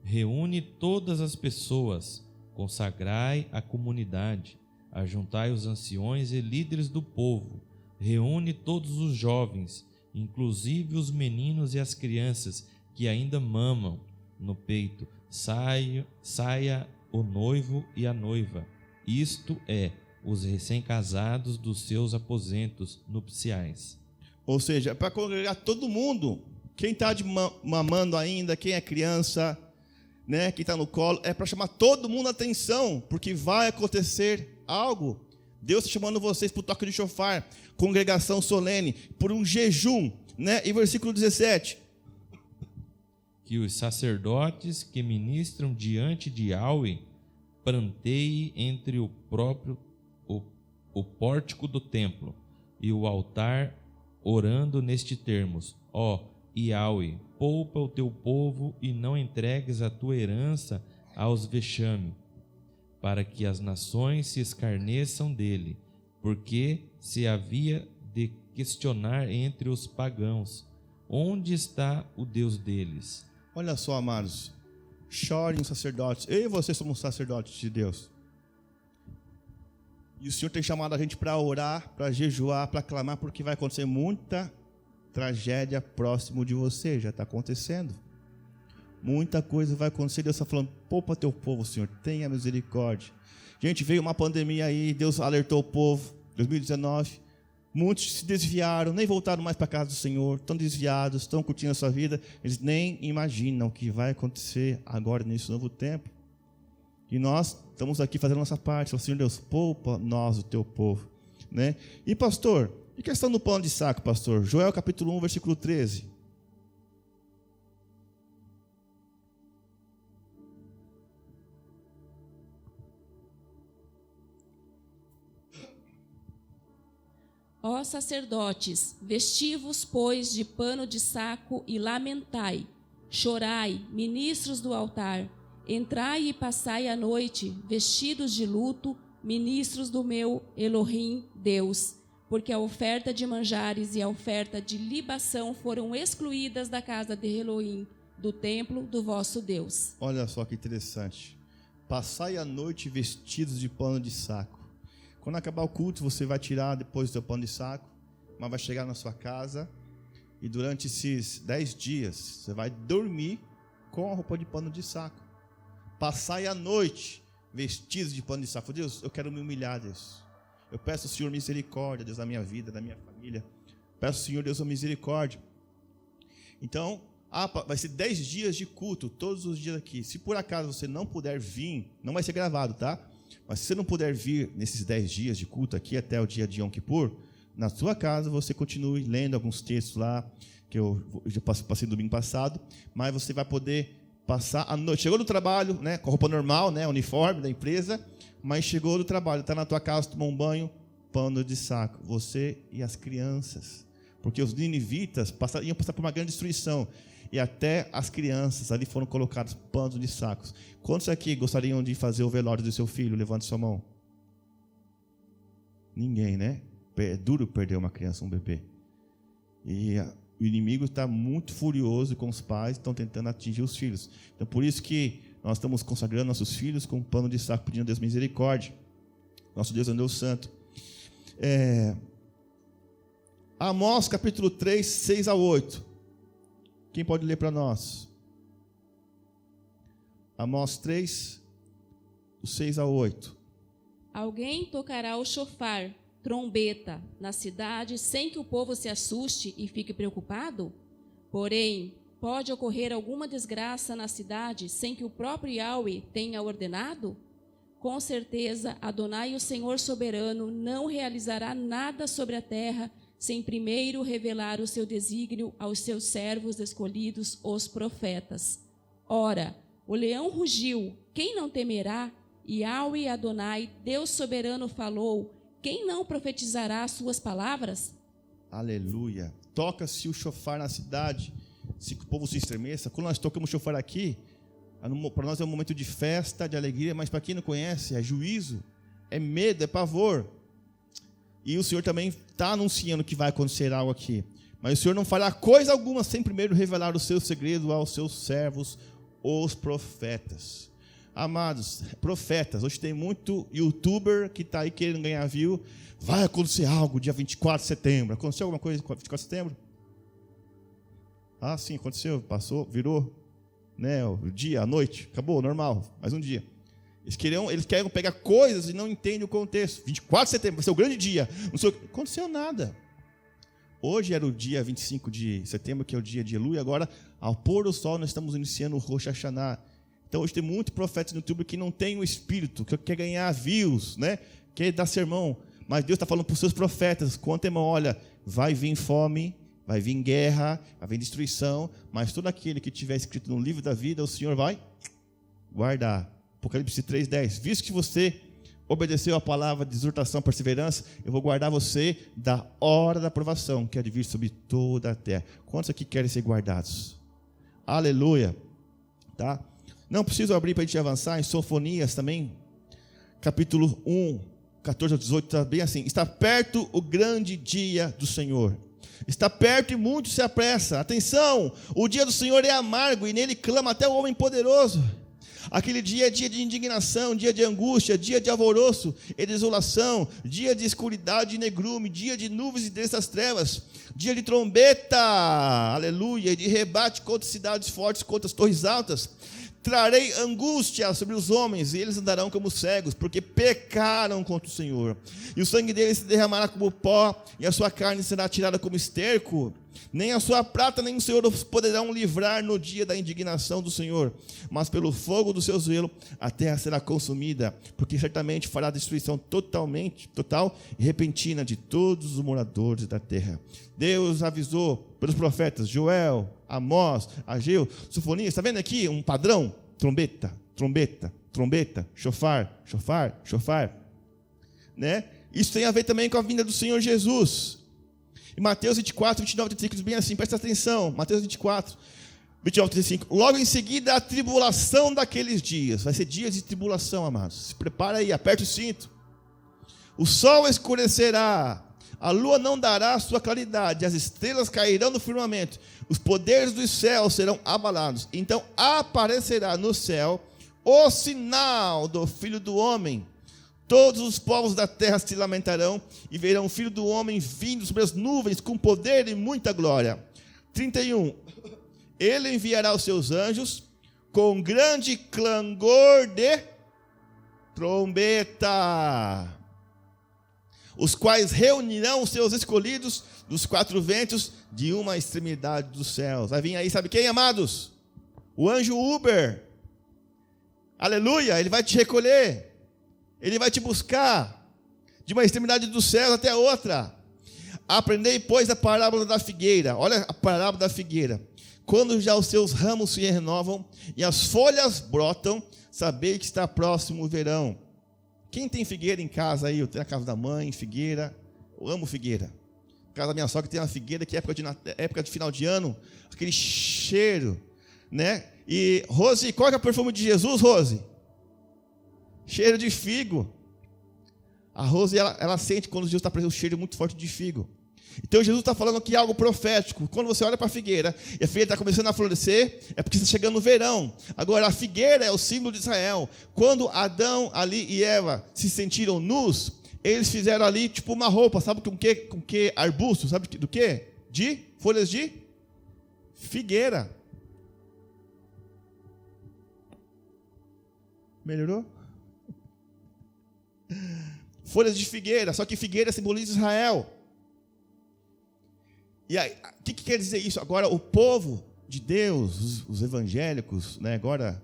Reúne todas as pessoas, consagrai a comunidade, ajuntai os anciões e líderes do povo, reúne todos os jovens, inclusive os meninos e as crianças que ainda mamam no peito, saia o noivo e a noiva, isto é, os recém-casados dos seus aposentos nupciais. Ou seja, para congregar todo mundo, quem está mamando ainda, quem é criança, né, quem está no colo, é para chamar todo mundo a atenção, porque vai acontecer algo. Deus está chamando vocês para o toque de chofar, congregação solene, por um jejum, né? E versículo 17. Que os sacerdotes que ministram diante de Yahweh planteiem entre o pórtico do templo e o altar, orando neste termos: ó Yahweh, poupa o teu povo e não entregues a tua herança aos vexame, para que as nações se escarneçam dele, porque se havia de questionar entre os pagãos, onde está o Deus deles? Olha só, amados, chorem os sacerdotes. Eu e você somos sacerdotes de Deus. E o Senhor tem chamado a gente para orar, para jejuar, para clamar, porque vai acontecer muita tragédia próximo de você. Já está acontecendo. Muita coisa vai acontecer. Deus está falando: poupa teu povo, Senhor, tenha misericórdia. Gente, veio uma pandemia aí, Deus alertou o povo, 2019. Muitos se desviaram, nem voltaram mais para a casa do Senhor, estão desviados, estão curtindo a sua vida. Eles nem imaginam o que vai acontecer agora nesse novo tempo. E nós estamos aqui fazendo a nossa parte. Senhor Deus, poupa nós, o teu povo, né? E pastor, e questão do pano de saco, pastor? Joel capítulo 1, versículo 13. Ó sacerdotes, vesti-vos, pois, de pano de saco e lamentai. Chorai, ministros do altar. Entrai e passai a noite, vestidos de luto, ministros do meu Elohim, Deus. Porque a oferta de manjares e a oferta de libação foram excluídas da casa de Elohim, do templo do vosso Deus. Olha só que interessante. Passai a noite vestidos de pano de saco. Quando acabar o culto, você vai tirar depois o seu pano de saco, mas vai chegar na sua casa e durante esses 10 dias você vai dormir com a roupa de pano de saco. Passai a noite vestidos de pano de saco. Deus, eu quero me humilhar, Deus. Eu peço ao Senhor misericórdia, Deus, da minha vida, da minha família. Peço ao Senhor, Deus, a misericórdia. Então, vai ser 10 dias de culto, todos os dias aqui. Se por acaso você não puder vir, não vai ser gravado, tá? Mas se você não puder vir nesses 10 dias de culto aqui até o dia de Yom Kippur, na sua casa você continue lendo alguns textos lá, que eu já passei domingo passado, mas você vai poder passar a noite. Chegou do trabalho, né, com a roupa normal, né, uniforme da empresa, mas chegou do trabalho, está na tua casa, tomou um banho, pano de saco. Você e as crianças, porque os ninivitas iam passar por uma grande destruição. E até as crianças ali foram colocadas panos de sacos. Quantos aqui gostariam de fazer o velório do seu filho? Levante sua mão. Ninguém, né? É duro perder uma criança, um bebê. E o inimigo está muito furioso com os pais, estão tentando atingir os filhos. Então, por isso que nós estamos consagrando nossos filhos com um pano de saco, pedindo a Deus misericórdia. Nosso Deus é um Deus santo. Amós capítulo 3, 6 a 8. Quem pode ler para nós? Amós 3, 6 a 8. Alguém tocará o chofar, trombeta, na cidade, sem que o povo se assuste e fique preocupado? Porém, pode ocorrer alguma desgraça na cidade, sem que o próprio Yahweh tenha ordenado? Com certeza, Adonai, o Senhor soberano, não realizará nada sobre a terra, sem primeiro revelar o seu desígnio aos seus servos escolhidos, os profetas. Ora, o leão rugiu, quem não temerá? Yahweh Adonai, Deus soberano, falou, quem não profetizará as suas palavras? Aleluia. Toca-se o chofar na cidade, se o povo se estremeça. Quando nós tocamos o chofar aqui, para nós é um momento de festa, de alegria, mas para quem não conhece, é juízo, é medo, é pavor. E o Senhor também está anunciando que vai acontecer algo aqui. Mas o Senhor não fará coisa alguma sem primeiro revelar o seu segredo aos seus servos, os profetas. Amados, profetas, hoje tem muito youtuber que está aí querendo ganhar view. Vai acontecer algo dia 24 de setembro. Aconteceu alguma coisa 24 de setembro? Ah, sim, aconteceu, passou, virou, né, o dia, a noite, acabou, normal, mais um dia. Eles querem pegar coisas e não entendem o contexto. 24 de setembro vai ser o grande dia. Não aconteceu nada. Hoje era o dia 25 de setembro, que é o dia de Elul, e agora, ao pôr do sol, nós estamos iniciando o Rosh Hashanah. Então, hoje tem muitos profetas no YouTube que não tem o espírito, que quer ganhar views, né? Quer dar sermão. Mas Deus está falando para os seus profetas, com antemão, olha, vai vir fome, vai vir guerra, vai vir destruição, mas todo aquele que tiver escrito no livro da vida, o Senhor vai guardar. Apocalipse 3:10. Visto que você obedeceu a palavra de exortação, perseverança, eu vou guardar você da hora da provação, que há de vir sobre toda a terra. Quantos aqui querem ser guardados? Aleluia. Tá? Não preciso abrir para a gente avançar, em Sofonias também, capítulo 1, 14 ao 18, está bem assim. Está perto o grande dia do Senhor. Está perto e muito se apressa. Atenção, o dia do Senhor é amargo e nele clama até o homem poderoso. Aquele dia é dia de indignação, dia de angústia, dia de alvoroço e desolação, dia de escuridade e negrume, dia de nuvens e densas trevas, dia de trombeta, aleluia, e de rebate contra cidades fortes, contra as torres altas. Trarei angústia sobre os homens, e eles andarão como cegos, porque pecaram contra o Senhor. E o sangue deles se derramará como pó, e a sua carne será tirada como esterco. Nem a sua prata, nem o Senhor os poderão livrar no dia da indignação do Senhor. Mas pelo fogo do seu zelo, a terra será consumida, porque certamente fará destruição total e repentina de todos os moradores da terra. Deus avisou pelos profetas Joel, Amós, Ageu, Sofonias. Está vendo aqui um padrão? Trombeta, trombeta, trombeta, chofar, chofar, chofar. Né? Isso tem a ver também com a vinda do Senhor Jesus. Em Mateus 24, 29, 35, diz bem assim, presta atenção. Mateus 24, 29, 35. Logo em seguida, a tribulação daqueles dias. Vai ser dias de tribulação, amados. Se prepara aí, aperta o cinto. O sol escurecerá, a lua não dará sua claridade, as estrelas cairão do firmamento, os poderes dos céus serão abalados. Então aparecerá no céu o sinal do Filho do Homem. Todos os povos da terra se lamentarão e verão o Filho do Homem vindo sobre as nuvens com poder e muita glória. 31. Ele enviará os seus anjos com grande clangor de trombeta, os quais reunirão os seus escolhidos dos quatro ventos de uma extremidade dos céus. Vai vir aí, sabe quem, amados? O anjo Uber. Aleluia, ele vai te recolher. Ele vai te buscar de uma extremidade dos céus até a outra. Aprendei, pois, a parábola da figueira. Olha a parábola da figueira. Quando já os seus ramos se renovam e as folhas brotam, sabei que está próximo o verão. Quem tem figueira em casa aí? Eu tenho a casa da mãe, figueira. Eu amo figueira. A casa da minha sogra tem uma figueira que é época de final de ano, aquele cheiro, né? E, Rose, qual é o perfume de Jesus, Rose? Cheiro de figo. A Rose, ela sente quando Jesus está presente, um cheiro muito forte de figo. Então Jesus está falando aqui algo profético. Quando você olha para a figueira, e a figueira está começando a florescer, é porque está chegando o verão. Agora, a figueira é o símbolo de Israel. Quando Adão ali e Eva se sentiram nus, eles fizeram ali tipo uma roupa, sabe com que arbusto? Sabe do que? De folhas de figueira. Melhorou? Folhas de figueira, só que figueira simboliza Israel. E aí, o que quer dizer isso? Agora, o povo de Deus, os evangélicos, né, agora,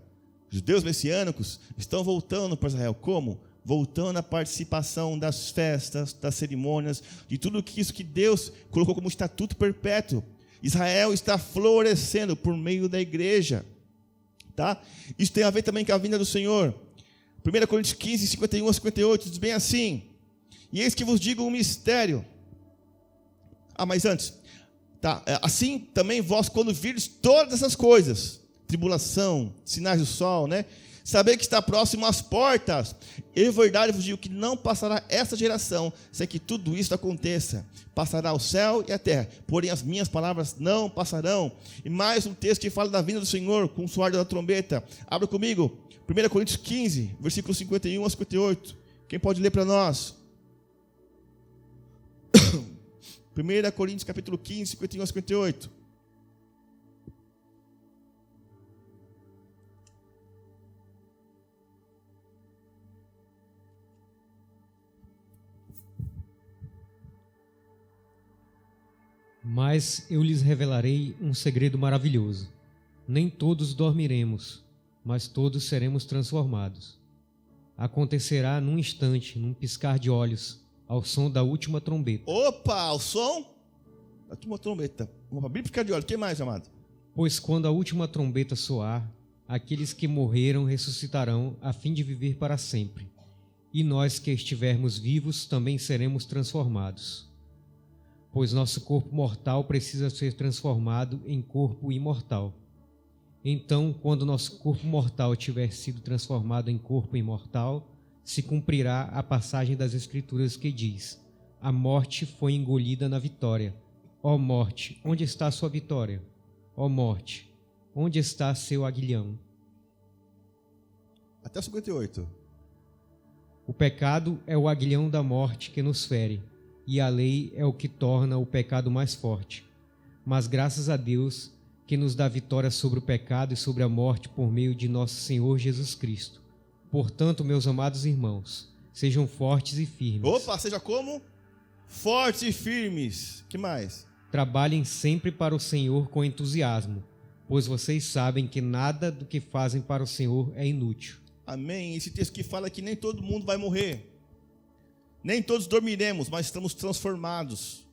os judeus messiânicos, estão voltando para Israel. Como? Voltando à participação das festas, das cerimônias, de tudo isso que Deus colocou como estatuto perpétuo. Israel está florescendo por meio da igreja. Tá? Isso tem a ver também com a vinda do Senhor. 1 Coríntios 15, 51 a 58, diz bem assim: e eis que vos digo um mistério. Mas antes, assim também vós, quando virdes todas essas coisas, tribulação, sinais do sol, né? Saber que está próximo às portas. Em verdade vos digo que não passará essa geração sem que tudo isso aconteça. Passará o céu e a terra, porém as minhas palavras não passarão. E mais um texto que fala da vinda do Senhor com o soar da trombeta. Abra comigo, 1 Coríntios 15, versículos 51 a 58. Quem pode ler para nós? 1 Coríntios capítulo 15, 51 a 58. Mas eu lhes revelarei um segredo maravilhoso. Nem todos dormiremos, mas todos seremos transformados. Acontecerá num instante, num piscar de olhos, ao som da última trombeta. Opa, ao som da última trombeta. Vamos abrir piscar de olhos. O que mais, amado? Pois quando a última trombeta soar, aqueles que morreram ressuscitarão a fim de viver para sempre. E nós que estivermos vivos também seremos transformados. Pois nosso corpo mortal precisa ser transformado em corpo imortal. Então, quando nosso corpo mortal tiver sido transformado em corpo imortal, se cumprirá a passagem das Escrituras que diz: a morte foi engolida na vitória. Ó morte, onde está sua vitória? Ó morte, onde está seu aguilhão? Até o 58. O pecado é o aguilhão da morte que nos fere, e a lei é o que torna o pecado mais forte. Mas graças a Deus, que nos dá vitória sobre o pecado e sobre a morte por meio de nosso Senhor Jesus Cristo. Portanto, meus amados irmãos, sejam fortes e firmes. Opa, seja como? Fortes e firmes. Que mais? Trabalhem sempre para o Senhor com entusiasmo, pois vocês sabem que nada do que fazem para o Senhor é inútil. Amém. Esse texto que fala que nem todo mundo vai morrer. Nem todos dormiremos, mas estamos transformados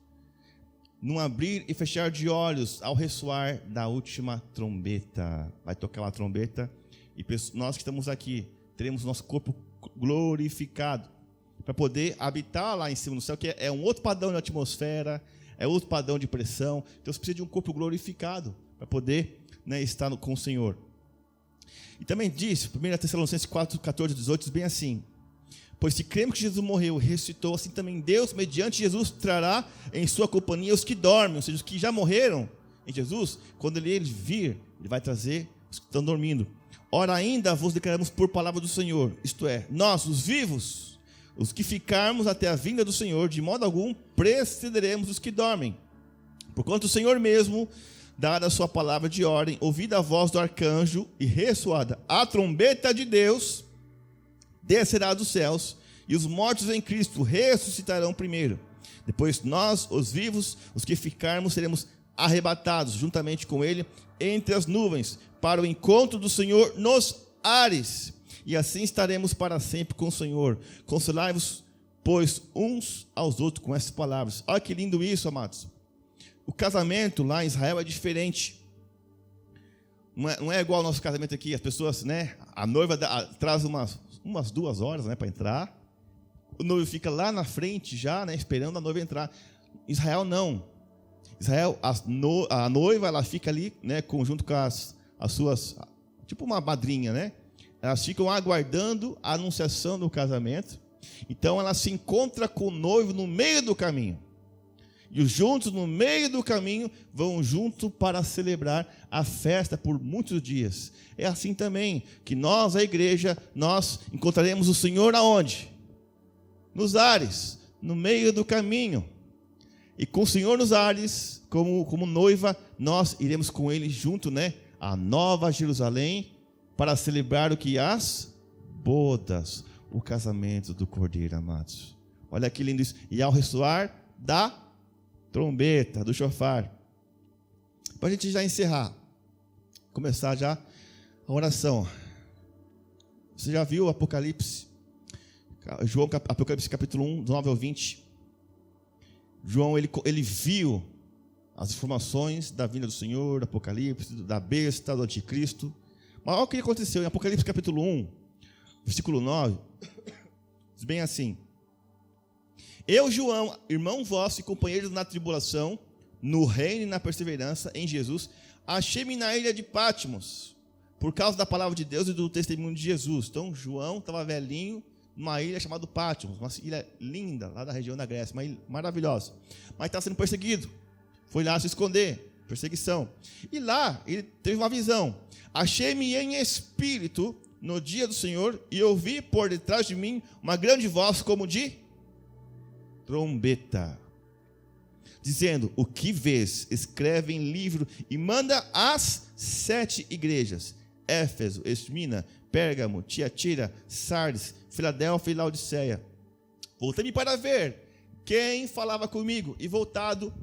num abrir e fechar de olhos ao ressoar da última trombeta. Vai tocar uma trombeta e nós que estamos aqui teremos nosso corpo glorificado para poder habitar lá em cima no céu, que é um outro padrão de atmosfera, é outro padrão de pressão. Então você precisa de um corpo glorificado para poder, né, estar com o Senhor. E também diz, 1 Tessalonicenses 4, 14, 18, diz bem assim: pois se cremos que Jesus morreu e ressuscitou, assim também Deus, mediante Jesus, trará em sua companhia os que dormem, ou seja, os que já morreram em Jesus. Quando ele vir, ele vai trazer os que estão dormindo. Ora, ainda vos declaramos por palavra do Senhor, isto é, nós, os vivos, os que ficarmos até a vinda do Senhor, de modo algum precederemos os que dormem. Porquanto o Senhor mesmo, dada a sua palavra de ordem, ouvida a voz do arcanjo e ressoada a trombeta de Deus, descerá dos céus, e os mortos em Cristo ressuscitarão primeiro. Depois nós, os vivos, os que ficarmos, seremos arrebatados juntamente com ele entre as nuvens, para o encontro do Senhor nos ares. E assim estaremos para sempre com o Senhor. Consolai-vos, pois, uns aos outros com essas palavras. Olha que lindo isso, amados. O casamento lá em Israel é diferente. Não é igual ao nosso casamento aqui. As pessoas, né? A noiva traz umas 2 horas, né, para entrar. O noivo fica lá na frente já, né, esperando a noiva entrar. Israel não. Israel, a noiva, ela fica ali, né, junto com as suas, tipo uma madrinha, né? Elas ficam aguardando a anunciação do casamento. Então ela se encontra com o noivo no meio do caminho. E os juntos, no meio do caminho, vão junto para celebrar a festa por muitos dias. É assim também que nós, a igreja, nós encontraremos o Senhor aonde? Nos ares, no meio do caminho. E com o Senhor nos ares, como noiva, nós iremos com Ele junto, né? A Nova Jerusalém, para celebrar o que? As bodas, o casamento do Cordeiro, amados. Olha que lindo isso. E ao ressoar da trombeta, do shofar. Para a gente já encerrar, começar já a oração. Você já viu o Apocalipse? Apocalipse capítulo 1, 9 ao 20. João, ele viu as informações da vinda do Senhor, do Apocalipse, da besta, do anticristo. Mas olha o que aconteceu em Apocalipse capítulo 1. versículo 9, diz bem assim: eu, João, irmão vosso e companheiro na tribulação, no reino e na perseverança em Jesus, achei-me na ilha de Patmos, por causa da palavra de Deus e do testemunho de Jesus. Então, João estava velhinho, numa ilha chamada Patmos, uma ilha linda, lá da região da Grécia, uma ilha maravilhosa. Mas estava sendo perseguido. Foi lá se esconder, perseguição. E lá, ele teve uma visão. Achei-me em espírito no dia do Senhor, e ouvi por detrás de mim uma grande voz como de trombeta, dizendo: o que vês, escreve em livro e manda às 7 igrejas: Éfeso, Esmina, Pérgamo, Tiatira, Sardes, Filadélfia e Laodiceia. Voltei-me para ver quem falava comigo, e voltado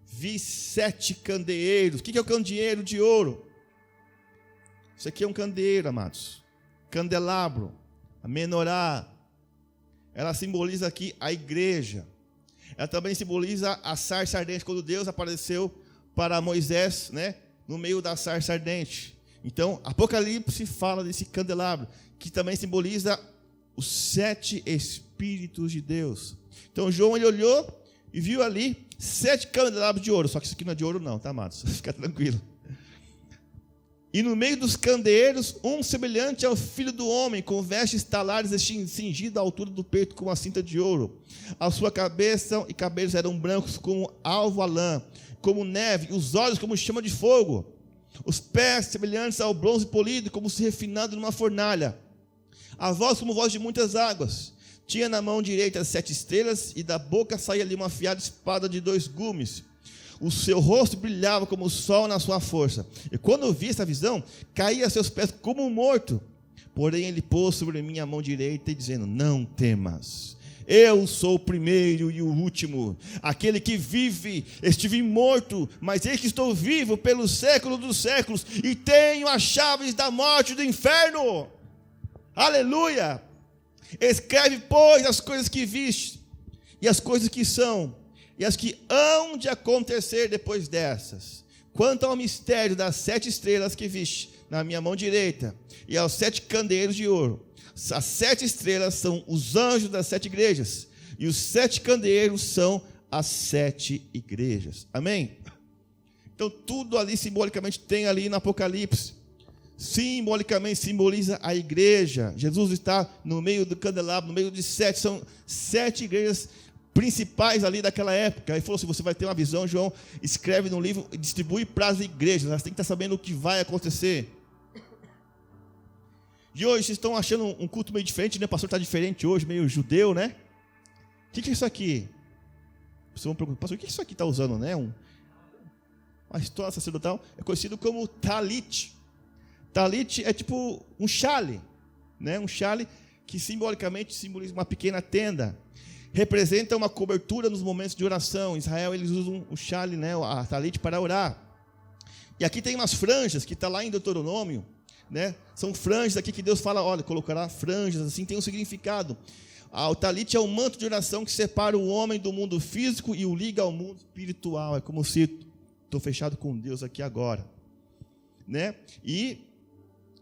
vi 7 candeeiros. O que é o candeeiro de ouro? Isso aqui é um candeeiro, amados. Candelabro, a menorá. Ela simboliza aqui a igreja. Ela também simboliza a sarça ardente, quando Deus apareceu para Moisés, né, no meio da sarça ardente. Então, Apocalipse fala desse candelabro, que também simboliza os 7 Espíritos de Deus. Então, João, ele olhou e viu ali 7 candelabros de ouro. Só que isso aqui não é de ouro não, tá, amados? Fica tranquilo. E no meio dos candeeiros, um semelhante ao Filho do Homem, com vestes talares cingido à altura do peito com uma cinta de ouro. A sua cabeça e cabelos eram brancos como alvo a lã, como neve, e os olhos como chama de fogo. Os pés semelhantes ao bronze polido, como se refinado numa fornalha. A voz como voz de muitas águas. Tinha na mão direita 7 estrelas, e da boca saía-lhe uma afiada espada de 2 gumes. O seu rosto brilhava como o sol na sua força. E quando eu vi essa visão, caí a seus pés como um morto. Porém ele pôs sobre mim a mão direita, e dizendo: não temas, eu sou o primeiro e o último, aquele que vive. Estive morto, mas eis que estou vivo pelos séculos dos séculos, e tenho as chaves da morte e do inferno. Aleluia! Escreve, pois, as coisas que viste, e as coisas que são, e as que hão de acontecer depois dessas. Quanto ao mistério das 7 estrelas que viste na minha mão direita, e aos 7 candeeiros de ouro. As 7 estrelas são os anjos das 7 igrejas, e os 7 candeeiros são as 7 igrejas. Amém? Então tudo ali simbolicamente tem ali no Apocalipse. Simbolicamente simboliza a igreja. Jesus está no meio do candelabro, no meio de 7, são 7 igrejas principais ali daquela época. Ele falou assim: você vai ter uma visão, João, escreve no livro e distribui para as igrejas. Elas têm que estar sabendo o que vai acontecer. E hoje vocês estão achando um culto meio diferente, né? O pastor está diferente hoje, meio judeu, né? O que é isso aqui? Vocês vão perguntar: pastor, o que isso aqui está usando, né? Uma história sacerdotal. É conhecido como talit. Talit é tipo um chale, né? Um chale que simbolicamente simboliza uma pequena tenda. Representa uma cobertura nos momentos de oração. Em Israel eles usam o chale, né, a talit, para orar. E aqui tem umas franjas, que está lá em Deuteronômio, né? São franjas aqui que Deus fala: olha, colocará franjas, assim, tem um significado. O talit é um manto de oração que separa o homem do mundo físico e o liga ao mundo espiritual. É como se estou fechado com Deus aqui agora, né? E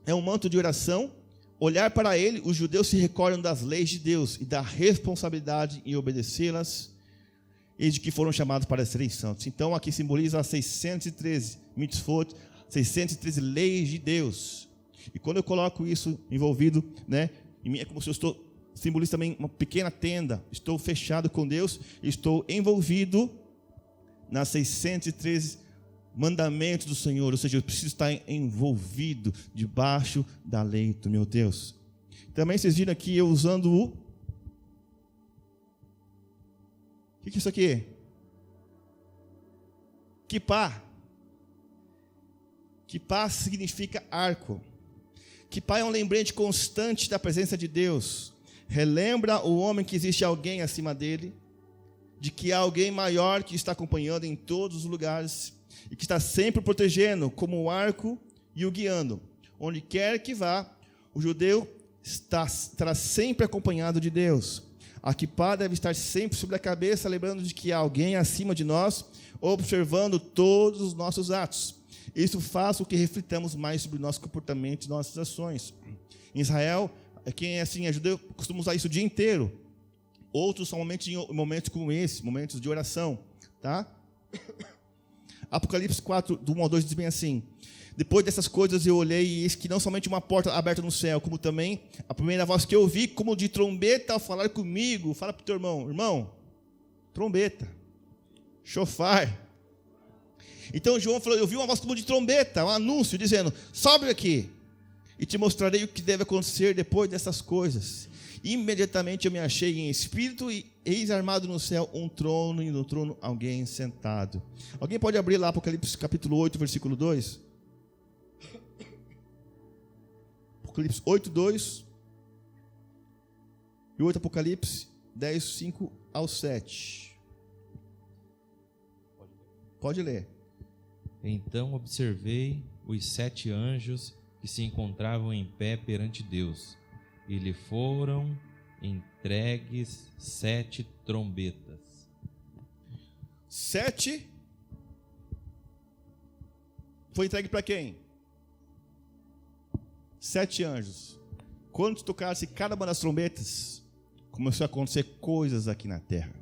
é um manto de oração. Olhar para ele, os judeus se recordam das leis de Deus e da responsabilidade em obedecê-las, e de que foram chamados para serem santos. Então aqui simboliza as 613 mitzvot, 613 leis de Deus. E quando eu coloco isso envolvido, né, em mim, é como se eu estou, simboliza também uma pequena tenda. Estou fechado com Deus, estou envolvido nas 613 mandamentos do Senhor, ou seja, eu preciso estar envolvido debaixo da lei do meu Deus. Também vocês viram aqui eu usando o que é isso aqui? Quipá. Quipá significa arco. Quipá é um lembrete constante da presença de Deus. Relembra o homem que existe alguém acima dele, de que há alguém maior que está acompanhando em todos os lugares, e que está sempre protegendo, como o arco e o guiando. Onde quer que vá, o judeu estará sempre acompanhado de Deus. A quipá deve estar sempre sobre a cabeça, lembrando de que há alguém acima de nós, observando todos os nossos atos. Isso faz com que reflitamos mais sobre o nosso comportamento e nossas ações. Em Israel, quem é assim, é judeu, costuma usar isso o dia inteiro. Outros somente em momentos como esse, momentos de oração, tá? Apocalipse 4, do 1 ao 2 diz bem assim: depois dessas coisas eu olhei e eis que não somente uma porta aberta no céu, como também a primeira voz que eu ouvi, como de trombeta ao falar comigo. Fala para o teu irmão: irmão, trombeta, shofar. Então João falou: eu vi uma voz como de trombeta, um anúncio dizendo: sobe aqui e te mostrarei o que deve acontecer depois dessas coisas. Imediatamente eu me achei em espírito e eis armado no céu um trono, e no trono alguém sentado. Alguém pode abrir lá Apocalipse capítulo 8, versículo 2? Apocalipse 8, 2. E outro Apocalipse 10, 5 ao 7. Pode ler. Então observei os 7 anjos que se encontravam em pé perante Deus, e lhe foram entregues 7 trombetas. 7 foi entregue para quem? 7 anjos. Quando tocasse cada uma das trombetas, começou a acontecer coisas aqui na terra.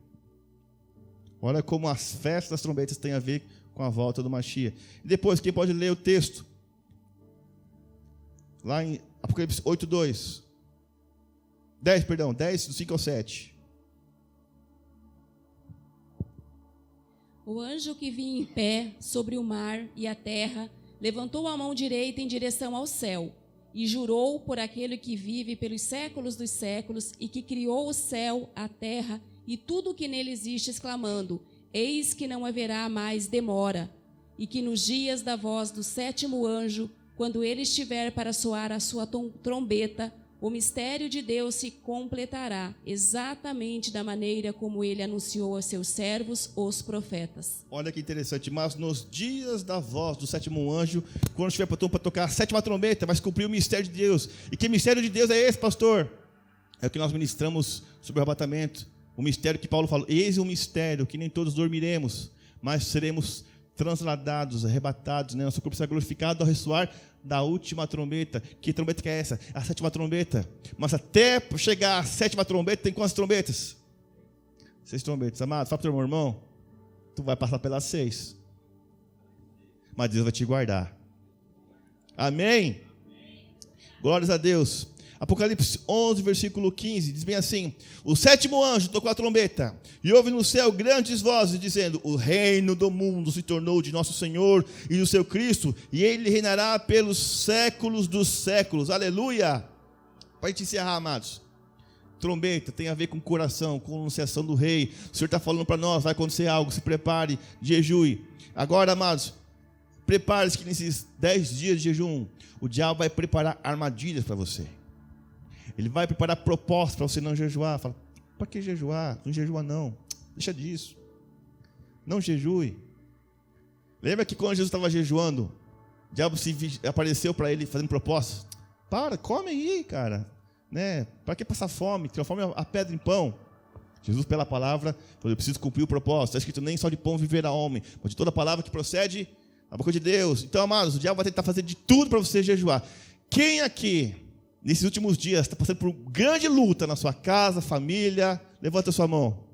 Olha como as festas das trombetas têm a ver com a volta do Mashiach. E depois, quem pode ler o texto? Lá em Apocalipse 8, 2. 10, do 5 ao 7. O anjo que vinha em pé sobre o mar e a terra levantou a mão direita em direção ao céu e jurou por aquele que vive pelos séculos dos séculos e que criou o céu, a terra e tudo o que nele existe, exclamando: eis que não haverá mais demora, e que nos dias da voz do 7º anjo, quando ele estiver para soar a sua trombeta, o mistério de Deus se completará, exatamente da maneira como ele anunciou aos seus servos, os profetas. Olha que interessante, mas nos dias da voz do 7º anjo, quando estiver para tocar a 7ª trombeta, vai se cumprir o mistério de Deus. E que mistério de Deus é esse, pastor? É o que nós ministramos sobre o arrebatamento. O mistério que Paulo falou: eis um mistério, que nem todos dormiremos, mas seremos transladados, arrebatados, né? Nosso corpo será glorificado ao ressoar da última trombeta. Que trombeta que é essa? A 7ª trombeta. Mas até chegar à 7ª trombeta, tem quantas trombetas? 6 trombetas. Amado, fala para o teu irmão: tu vai passar pelas 6. Mas Deus vai te guardar. Amém? Glórias a Deus. Apocalipse 11, versículo 15, diz bem assim: o 7º anjo tocou a trombeta, e houve no céu grandes vozes, dizendo: o reino do mundo se tornou de nosso Senhor e do seu Cristo, e ele reinará pelos séculos dos séculos. Aleluia! Para a gente encerrar, amados, trombeta tem a ver com coração, com anunciação do rei. O Senhor está falando para nós: vai acontecer algo, se prepare, jejue. Agora, amados, prepare-se que nesses 10 dias de jejum, o diabo vai preparar armadilhas para você. Ele vai preparar propostas para você não jejuar. Fala: para que jejuar? Não jejua não. Deixa disso. Não jejue. Lembra que quando Jesus estava jejuando, o diabo apareceu para ele fazendo propostas? Para, come aí, cara. Né? Para que passar fome? Transforma a pedra em pão. Jesus, pela palavra, falou: eu preciso cumprir o propósito. Está escrito: nem só de pão viverá homem, mas de toda palavra que procede da boca de Deus. Então, amados, o diabo vai tentar fazer de tudo para você jejuar. Quem aqui, nesses últimos dias, está passando por grande luta na sua casa, família? Levanta a sua mão.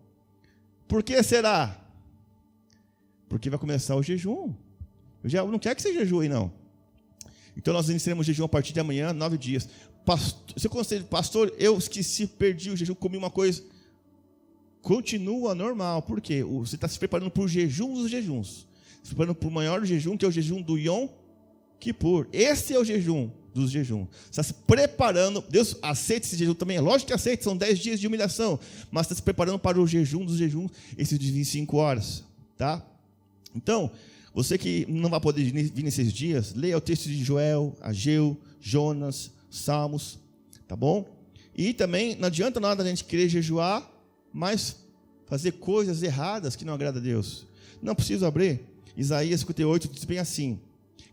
Por que será? Porque vai começar o jejum. O diabo não quer que você jejue, não. Então nós iniciaremos o jejum a partir de amanhã, 9 dias. Seu conselho: pastor, eu esqueci, perdi o jejum, comi uma coisa. Continua normal. Por quê? Você está se preparando para o jejum dos jejuns. Se preparando para o maior jejum, que é o jejum do Yom Kippur. Esse é o jejum dos jejuns. Você está se preparando. Deus aceita esse jejum também. É lógico que aceita, são 10 dias de humilhação. Mas está se preparando para o jejum dos jejuns, esses de 25 horas. Tá? Então, você que não vai poder vir nesses dias, leia o texto de Joel, Ageu, Jonas, Salmos. Tá bom? E também não adianta nada a gente querer jejuar, mas fazer coisas erradas que não agradam a Deus. Não preciso abrir. Isaías 58 diz bem assim: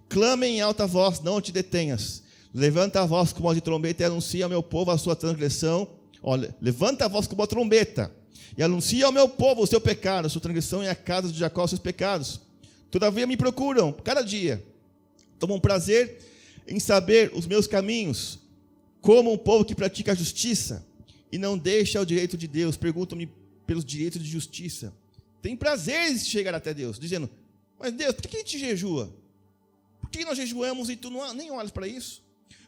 clamem em alta voz, não te detenhas. Levanta a voz com voz de trombeta e anuncia ao meu povo a sua transgressão. Olha, levanta a voz com uma trombeta e anuncia ao meu povo o seu pecado, a sua transgressão, e a casa de Jacó os seus pecados. Todavia me procuram cada dia, tomam prazer em saber os meus caminhos. como um povo que pratica a justiça e não deixa o direito de Deus. Perguntam-me pelos direitos de justiça. Tem prazer em chegar até Deus, dizendo: mas Deus, por que a gente jejua? Por que nós jejuamos e tu nem olhas para isso?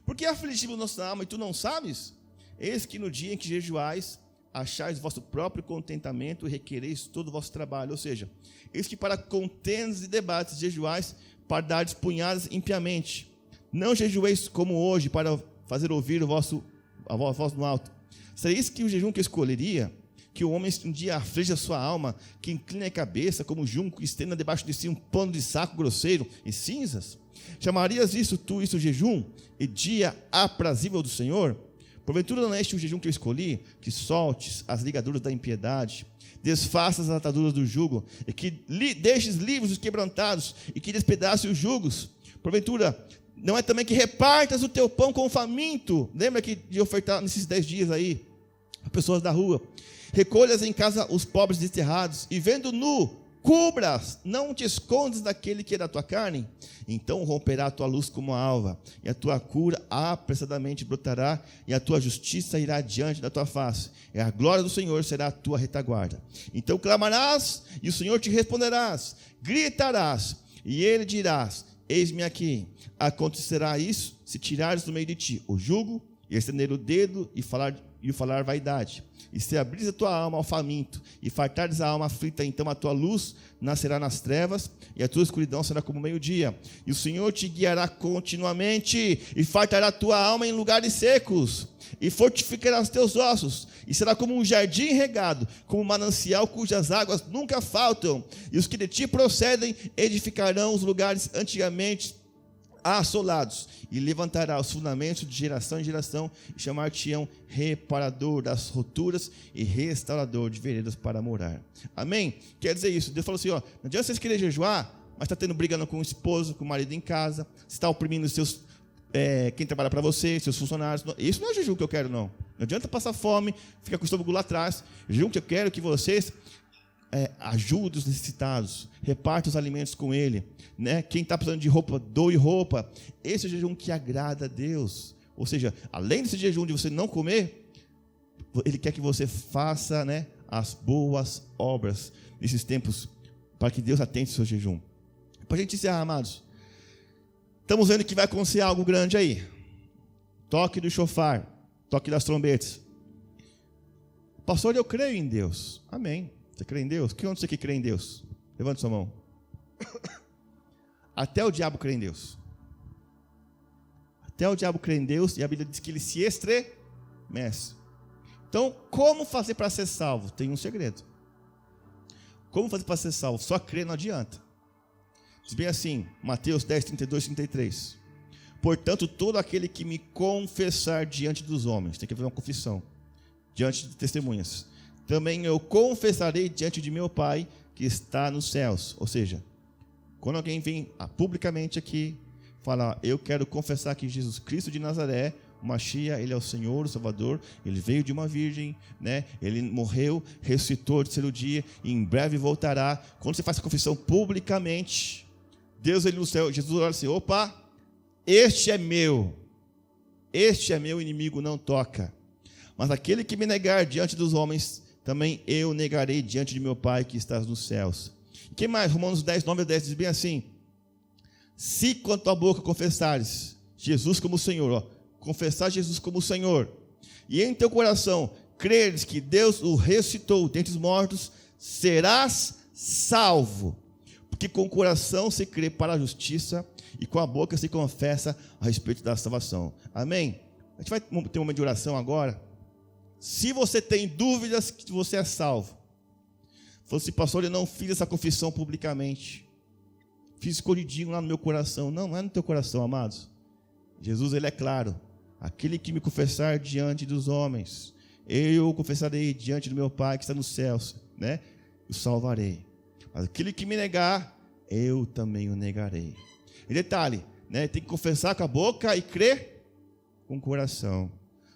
Por que afligimos nossa alma e tu não sabes? Eis que no dia em que jejuais, achais vosso próprio contentamento e requereis todo o vosso trabalho. Ou seja, eis que para contendas e debates jejuais, para dar punhadas impiamente. Não jejueis como hoje, para fazer ouvir a voz no alto. Seria isso que o jejum que eu escolheria? Que o homem um dia aflige a sua alma, que incline a cabeça como junco, e estenda debaixo de si um pano de saco grosseiro e cinzas? Chamarias isso jejum e dia aprazível do Senhor? Porventura não é este o jejum que eu escolhi? Que soltes as ligaduras da impiedade, desfaças as ataduras do jugo, e que deixes livres os quebrantados, e que despedace os jugos. Porventura não é também que repartas o teu pão com o faminto? Lembra que de ofertar nesses 10 dias aí, as pessoas da rua. Recolhas em casa os pobres desterrados, e vendo nu, cubras, não te escondes daquele que é da tua carne. Então romperá a tua luz como a alva, e a tua cura apressadamente brotará, e a tua justiça irá diante da tua face, e a glória do Senhor será a tua retaguarda. Então clamarás, e o Senhor te responderás, gritarás, e ele dirás: eis-me aqui. Acontecerá isso, se tirares do meio de ti o jugo, e estender o dedo, e falar vaidade. E se abrires a tua alma ao faminto, e fartares a alma aflita, então a tua luz nascerá nas trevas, e a tua escuridão será como o meio-dia. E o Senhor te guiará continuamente, e fartará a tua alma em lugares secos, e fortificará os teus ossos, e será como um jardim regado, como um manancial cujas águas nunca faltam. E os que de ti procedem edificarão os lugares antigamente assolados, e levantará os fundamentos de geração em geração, e chamar-te-ão reparador das roturas e restaurador de veredas para morar. Amém? Quer dizer isso, Deus falou assim, não adianta vocês quererem jejuar, mas está tendo brigando com o esposo, com o marido em casa, está oprimindo os seus, quem trabalha para você, seus funcionários. Isso não é o jejum que eu quero, não. Não adianta passar fome, ficar com o estômago lá atrás. O jejum que eu quero é que vocês ajude os necessitados, reparte os alimentos com ele, né? Quem está precisando de roupa, doe roupa. Esse é o jejum que agrada a Deus. Ou seja, além desse jejum de você não comer, ele quer que você faça, né, as boas obras nesses tempos, para que Deus atente o seu jejum. Para a gente encerrar, amados, estamos vendo que vai acontecer algo grande aí. Toque do chofar, toque das trombetas. Pastor, eu creio em Deus. Amém. Você crê em Deus? Quem é você que crê em Deus? Levante sua mão. Até o diabo crê em Deus. Até o diabo crê em Deus, e a Bíblia diz que ele se estremece. Então, como fazer para ser salvo? Tem um segredo. Como fazer para ser salvo? Só crer não adianta. Diz bem assim, Mateus 10, 32, 33. Portanto, todo aquele que me confessar diante dos homens, tem que fazer uma confissão, diante de testemunhas, também eu confessarei diante de meu Pai que está nos céus. Ou seja, quando alguém vem publicamente aqui, falar, eu quero confessar que Jesus Cristo de Nazaré, o Mashiach, ele é o Senhor, o Salvador, ele veio de uma virgem, né? Ele morreu, ressuscitou de terceiro dia, e em breve voltará. Quando você faz a confissão publicamente, Deus ele no céu, Jesus olha assim, opa, este é meu, inimigo não toca. Mas aquele que me negar diante dos homens, também eu negarei diante de meu Pai que está nos céus. E que mais? Romanos 10, 9 a 10 diz bem assim, se com a tua boca confessares Jesus como Senhor, confessar Jesus como Senhor, e em teu coração creres que Deus o ressuscitou dentre os mortos, serás salvo. Porque com o coração se crê para a justiça, e com a boca se confessa a respeito da salvação. Amém? A gente vai ter um momento de oração agora. Se você tem dúvidas que você é salvo, falou assim, pastor, eu não fiz essa confissão publicamente, fiz escondidinho lá no meu coração. Não é no teu coração, amados. Jesus, ele é claro, aquele que me confessar diante dos homens, eu confessarei diante do meu Pai que está nos céus, né? Eu salvarei. Mas aquele que me negar, eu também o negarei. E detalhe, né? Tem que confessar com a boca e crer com o coração.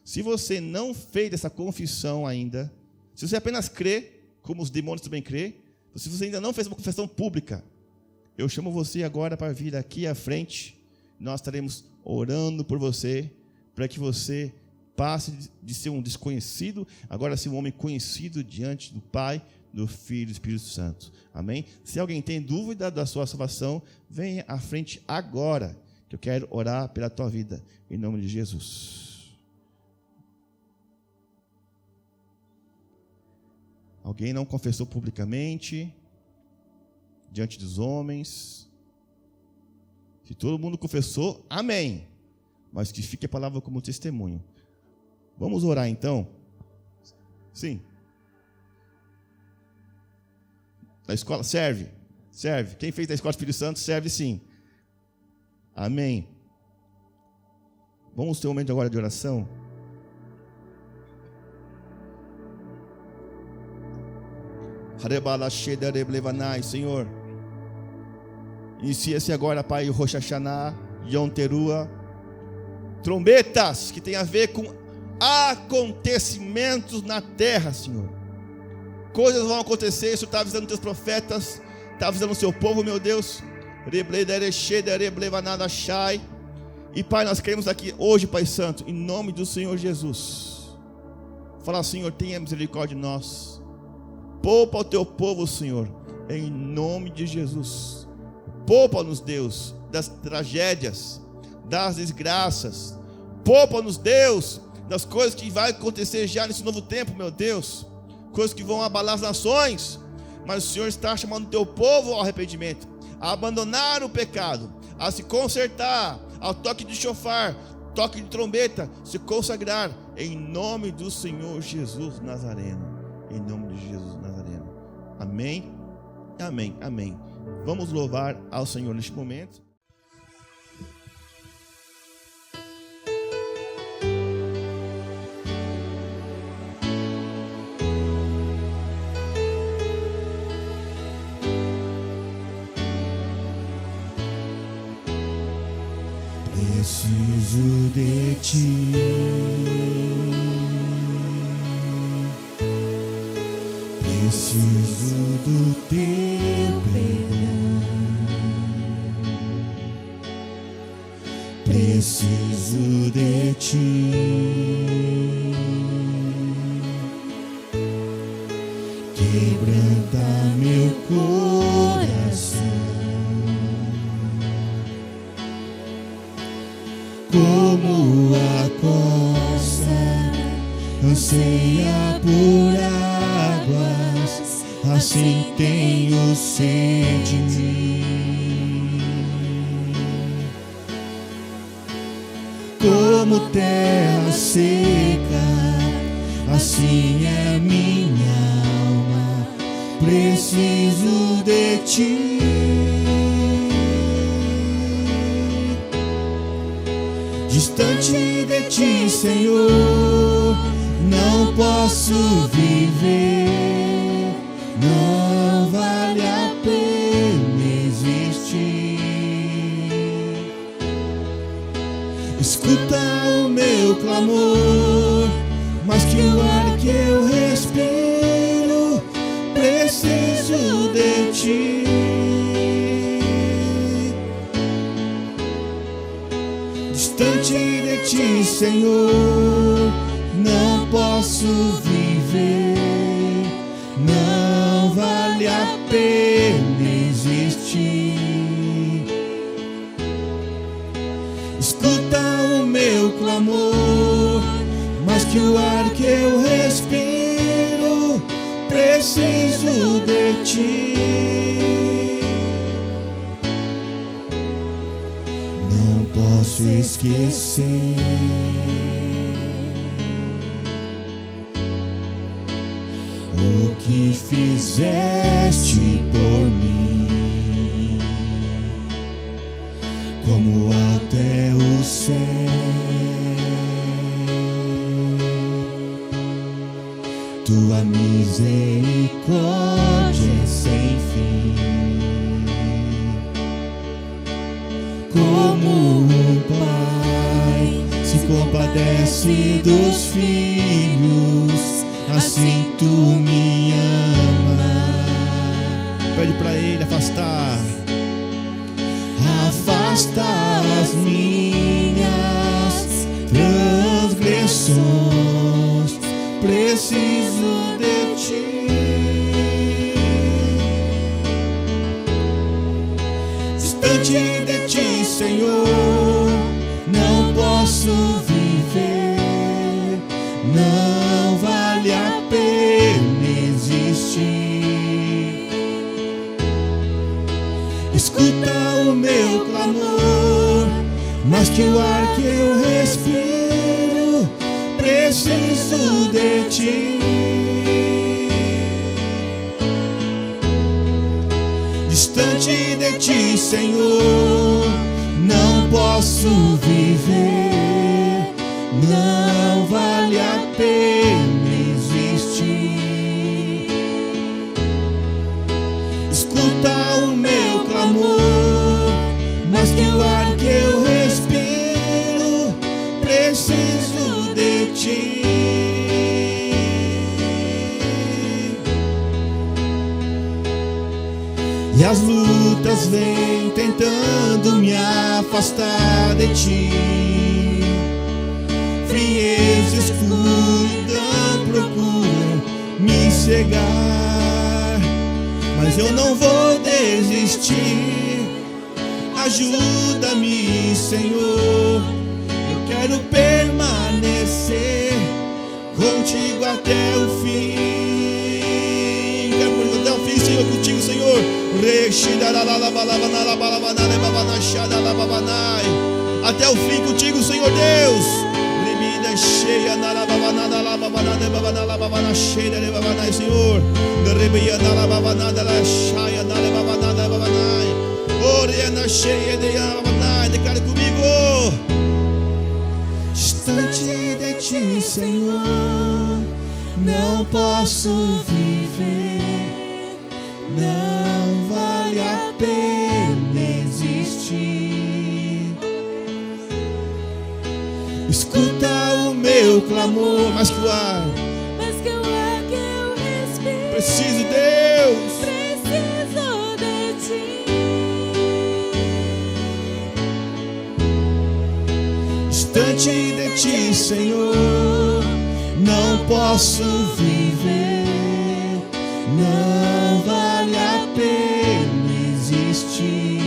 Se você não fez essa confissão ainda, se você apenas crê, como os demônios também crê, se você ainda não fez uma confissão pública, eu chamo você agora para vir aqui à frente, nós estaremos orando por você, para que você passe de ser um desconhecido, agora ser um homem conhecido diante do Pai, do Filho e do Espírito Santo. Amém? Se alguém tem dúvida da sua salvação, venha à frente agora, que eu quero orar pela tua vida, em nome de Jesus. Alguém não confessou publicamente, diante dos homens? Se todo mundo confessou, amém. Mas que fique a palavra como testemunho. Vamos orar então? Sim. Na escola, serve. Serve. Quem fez da escola do Espírito Santo, serve sim. Amém. Vamos ter um momento agora de oração. Senhor, inicia-se agora, Pai, Rosh Hashanah, Yom Teruah, trombetas que tem a ver com acontecimentos na terra, Senhor. Coisas vão acontecer, Senhor está avisando teus profetas, está avisando o seu povo, meu Deus. E Pai, nós queremos aqui hoje, Pai Santo, em nome do Senhor Jesus, falar, Senhor, tenha misericórdia de nós. Poupa o teu povo, Senhor, em nome de Jesus. Poupa-nos, Deus, das tragédias, das desgraças. Poupa-nos, Deus, das coisas que vai acontecer já nesse novo tempo, meu Deus. Coisas que vão abalar as nações. Mas o Senhor está chamando o teu povo ao arrependimento, a abandonar o pecado, a se consertar, ao toque de chofar, toque de trombeta, se consagrar, em nome do Senhor Jesus Nazareno. Em nome de Jesus Nazareno. Amém, amém, amém. Vamos louvar ao Senhor neste momento. Preciso de ti. Preciso do teu perdão. Preciso de ti. Quebranta meu coração. Como a costa anseia por águas, assim tenho sede de mim. Como terra seca, assim é minha alma, preciso de ti. Distante de ti, Senhor, não posso viver, não vale a pena existir. Escuta o meu clamor, mas que o ar que eu respiro, preciso de ti. Distante de ti, Senhor, não posso viver, não vale a pena existir. Escuta o meu clamor, mas que o ar que eu respiro, preciso de ti. Não posso esquecer o que fizeste por mim, como até o céu. Tua misericórdia é sem fim. Como um pai se compadece dos filhos, assim tu me ama. Pede para ele afastar. Afasta as minhas transgressões. preciso de ti. Distante de ti, Senhor, não posso viver, não vale a pena existir. Escuta o meu clamor, mais que o ar que eu respiro, preciso de ti. Distante de ti, Senhor, não posso viver, não vale a pena existir. Escuta o meu clamor, mais que o ar que eu respiro, preciso de ti. E as lutas vêm tentando me afastar de ti. Frieza e escuridão procuram me cegar, mas eu não vou desistir. Ajuda-me, Senhor, eu quero permanecer contigo até o fim. Quero até o fim, Senhor, contigo, Senhor. Até o fim contigo, Senhor Deus. Cheia Senhor. Declara comigo. Distante de ti, Senhor, não posso viver, não vale a pena existir. Escuta o meu clamor, mais que o ar que eu respiro. Preciso, Deus, preciso de ti. Distante de ti, Senhor, não posso viver, não vale a pena existir.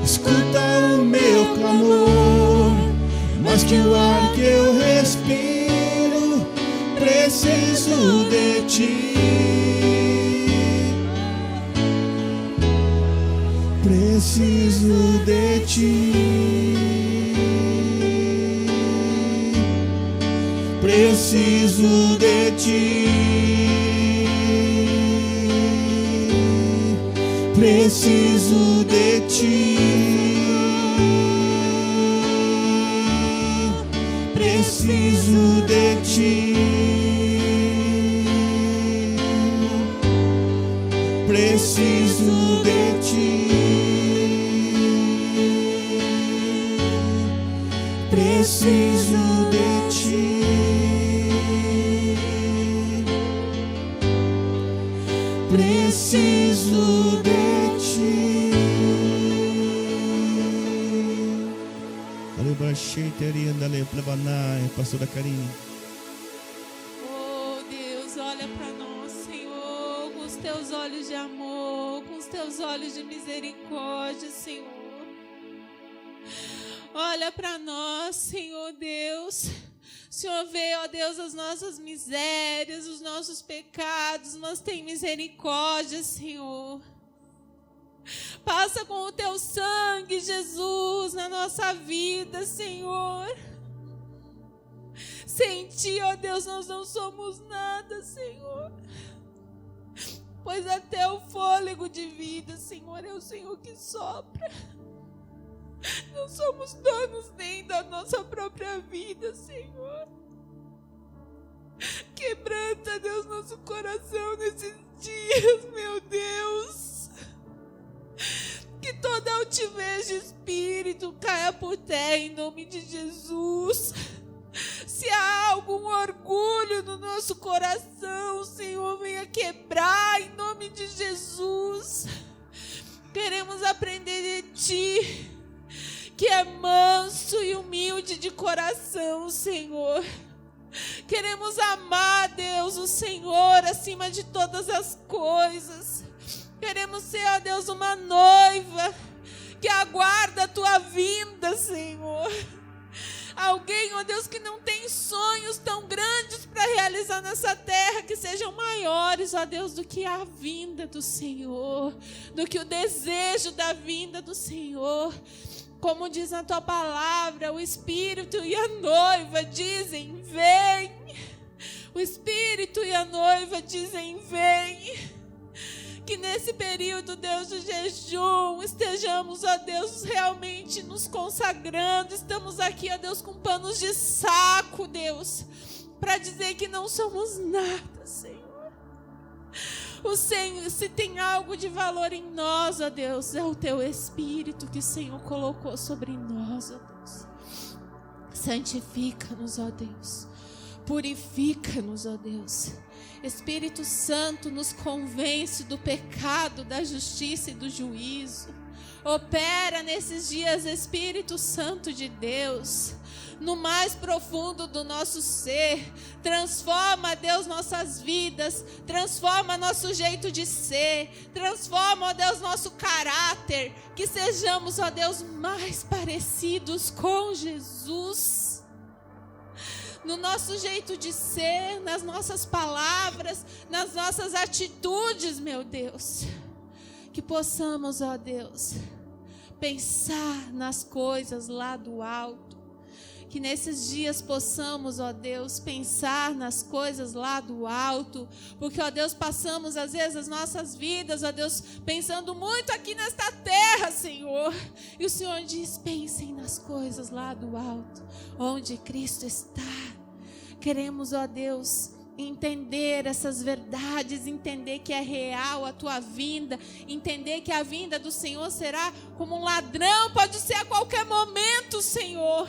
Escuta o meu clamor, mais que o ar que eu respiro, preciso de ti. Preciso de ti. Preciso de ti. Preciso de ti. Preciso de ti. Preciso de ti. Preciso de ti. Preciso de ti. Pastora Karine. Oh Deus, olha para nós, Senhor, com os teus olhos de amor, com os teus olhos de misericórdia, Senhor. Olha para nós, Senhor Deus. O Senhor vê, ó Deus, as nossas misérias, os nossos pecados, mas tem misericórdia, Senhor. Passa com o teu sangue, Jesus, na nossa vida, Senhor. Sem ti, ó Deus, nós não somos nada, Senhor. Pois até o fôlego de vida, Senhor, é o Senhor que sopra. Não somos donos nem da nossa própria vida, Senhor. Quebranta, Deus, nosso coração nesses dias, meu Deus. Que toda altivez de espírito caia por terra em nome de Jesus. Se há algum orgulho no nosso coração, Senhor, venha quebrar em nome de Jesus. Queremos aprender de Ti. que é manso e humilde de coração, Senhor. Queremos amar, Deus, o Senhor acima de todas as coisas. Queremos ser, ó Deus, uma noiva que aguarda a tua vinda, Senhor. Alguém, ó Deus, que não tem sonhos tão grandes para realizar nessa terra, que sejam maiores, ó Deus, do que a vinda do Senhor, do que o desejo da vinda do Senhor. Como diz na tua palavra, o Espírito e a noiva dizem: vem. O Espírito e a noiva dizem: vem. Que nesse período, Deus, de jejum, estejamos, ó Deus, realmente nos consagrando. Estamos aqui, ó Deus, com panos de saco, Deus, para dizer que não somos nada, Senhor. O Senhor, se tem algo de valor em nós, ó Deus, é o teu Espírito que o Senhor colocou sobre nós, ó Deus. Santifica-nos, ó Deus. Purifica-nos, ó Deus. Espírito Santo nos convence do pecado, da justiça e do juízo. Opera nesses dias, Espírito Santo de Deus, no mais profundo do nosso ser. Transforma, Deus, nossas vidas. Transforma nosso jeito de ser. Transforma, ó Deus, nosso caráter. Que sejamos, ó Deus, mais parecidos com Jesus. No nosso jeito de ser, nas nossas palavras, nas nossas atitudes, meu Deus. Que possamos, ó Deus, pensar nas coisas lá do alto. Que nesses dias possamos, ó Deus, pensar nas coisas lá do alto. Porque, ó Deus, passamos às vezes as nossas vidas, ó Deus, pensando muito aqui nesta terra, Senhor. E o Senhor diz: pensem nas coisas lá do alto, onde Cristo está. Queremos, ó Deus, entender essas verdades, entender que é real a tua vinda, entender que a vinda do Senhor será como um ladrão, pode ser a qualquer momento, Senhor.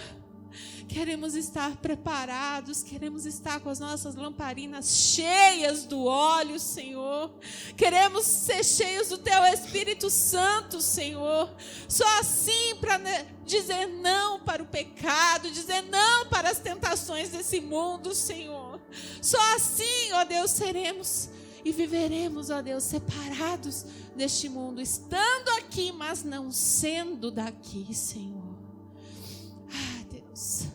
Queremos estar preparados, queremos estar com as nossas lamparinas cheias do óleo, Senhor. Queremos ser cheios do Teu Espírito Santo, Senhor. Só assim para dizer não para o pecado, dizer não para as tentações desse mundo, Senhor. Só assim, ó Deus, seremos e viveremos, ó Deus, separados deste mundo, estando aqui, mas não sendo daqui, Senhor. Ah, Deus,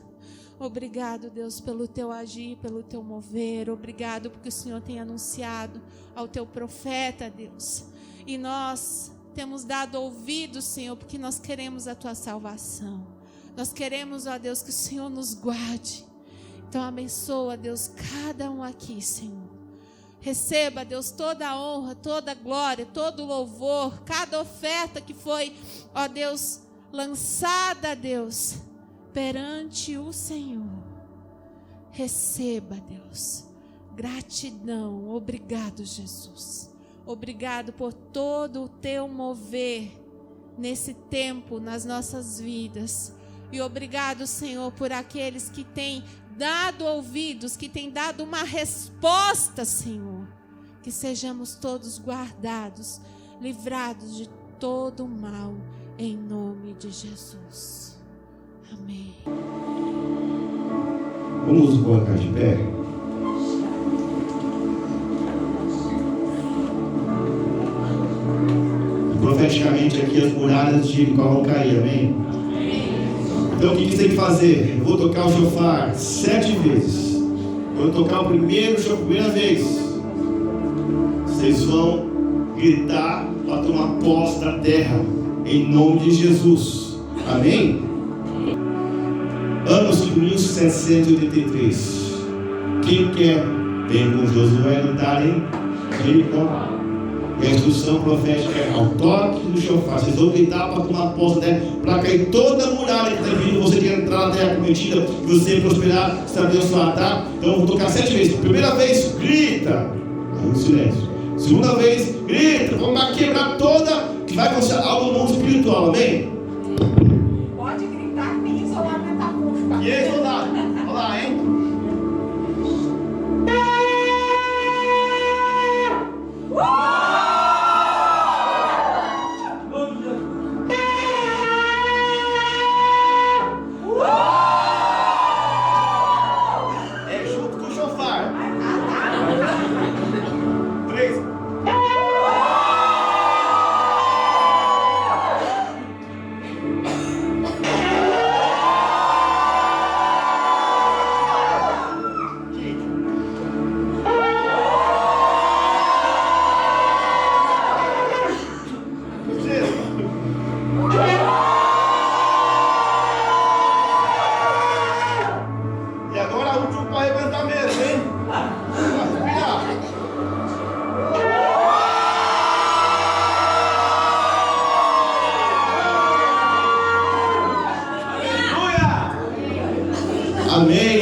obrigado, Deus, pelo teu agir, pelo teu mover. Obrigado porque o Senhor tem anunciado ao teu profeta, Deus. E nós temos dado ouvidos, Senhor, porque nós queremos a tua salvação. Nós queremos, ó Deus, que o Senhor nos guarde. Então abençoa, Deus, cada um aqui, Senhor. Receba, Deus, toda a honra, toda a glória, todo o louvor, cada oferta que foi, ó Deus, lançada, Deus, perante o Senhor. Receba, Deus, gratidão. Obrigado, Jesus. Obrigado por todo o teu mover nesse tempo nas nossas vidas. E obrigado, Senhor, por aqueles que têm dado ouvidos, que têm dado uma resposta, Senhor. Que sejamos todos guardados, livrados de todo o mal, em nome de Jesus. Amém. Vamos nos colocar de pé. Profeticamente aqui as muralhas de Jericó vão cair, amém? Então o que você tem que fazer? Eu vou tocar o shofar 7 vezes. Quando eu tocar o primeiro shofar, primeira vez, vocês vão gritar para tomar posse da terra, em nome de Jesus, amém? Anos de 1783. Quem quer? Vem com Josué lutar em Jericó. E a instrução profética é ao toque do shofar. Vocês vão gritar para tomar posse da terra, para cair toda a muralha que está vindo. Você quer entrar na terra prometida, que você prosperar, se abençoar, tá? Então eu vou tocar 7 vezes. Primeira vez, grita. Aí um silêncio. Segunda vez, grita. Vamos quebrar toda, que vai acontecer algo no mundo espiritual, amém? Pode gritar que tem isolamento acústico. E aí, soldado? Olha lá, hein?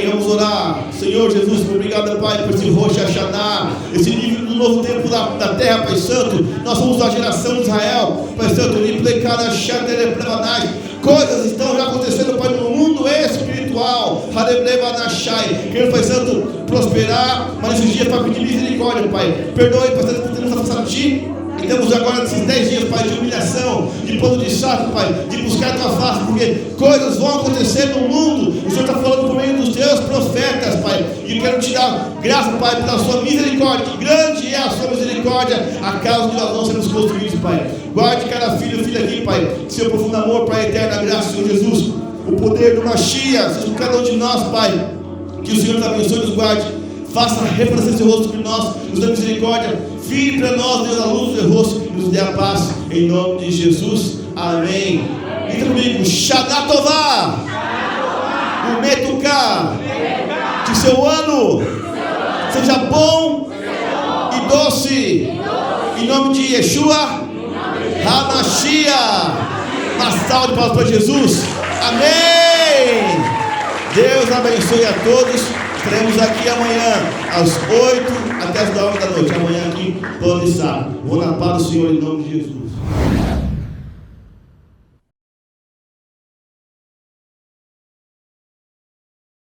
vamos orar. Senhor Jesus, obrigado, Pai, por esse Rosh Hashanah, esse nível do novo tempo da terra, Pai Santo. Nós somos a geração de Israel, Pai Santo. Coisas estão já acontecendo, Pai, no mundo espiritual. Querendo, Pai Santo, prosperar, mas esses dias para pedir misericórdia, Pai. Perdoe, Pai Santo, por termos afastado de Ti. E temos agora esses 10 dias, Pai, de humilhação, de pano de saco, Pai, de buscar a Tua face, porque coisas vão acontecer no mundo. O Senhor está falando por meio dos Teus profetas, Pai. E eu quero Te dar graça, Pai, pela Sua misericórdia. Que grande é a Sua misericórdia, a causa de nós não sermos construídos, Pai. Guarde cada filho e filha aqui, Pai. Seu profundo amor, Pai, eterna graça, Senhor Jesus. O poder do Mashiach, seja com cada um de nós, Pai. Que o Senhor nos abençoe e nos guarde. Faça refletir seu rosto sobre nós, nos dê misericórdia. Vire para nós, Deus, a luz do seu rosto e nos dê a paz, em nome de Jesus. Amém. Grita comigo, Shana Tová, o Metuká, que seu ano seja bom e doce, em nome de Yeshua HaMashiach. Uma salva de palmas para Jesus. Amém. Deus abençoe a todos. Estaremos aqui amanhã às 8 até as 9 da noite. Amanhã aqui, plano de sábado. Vou na paz do Senhor em nome de Jesus.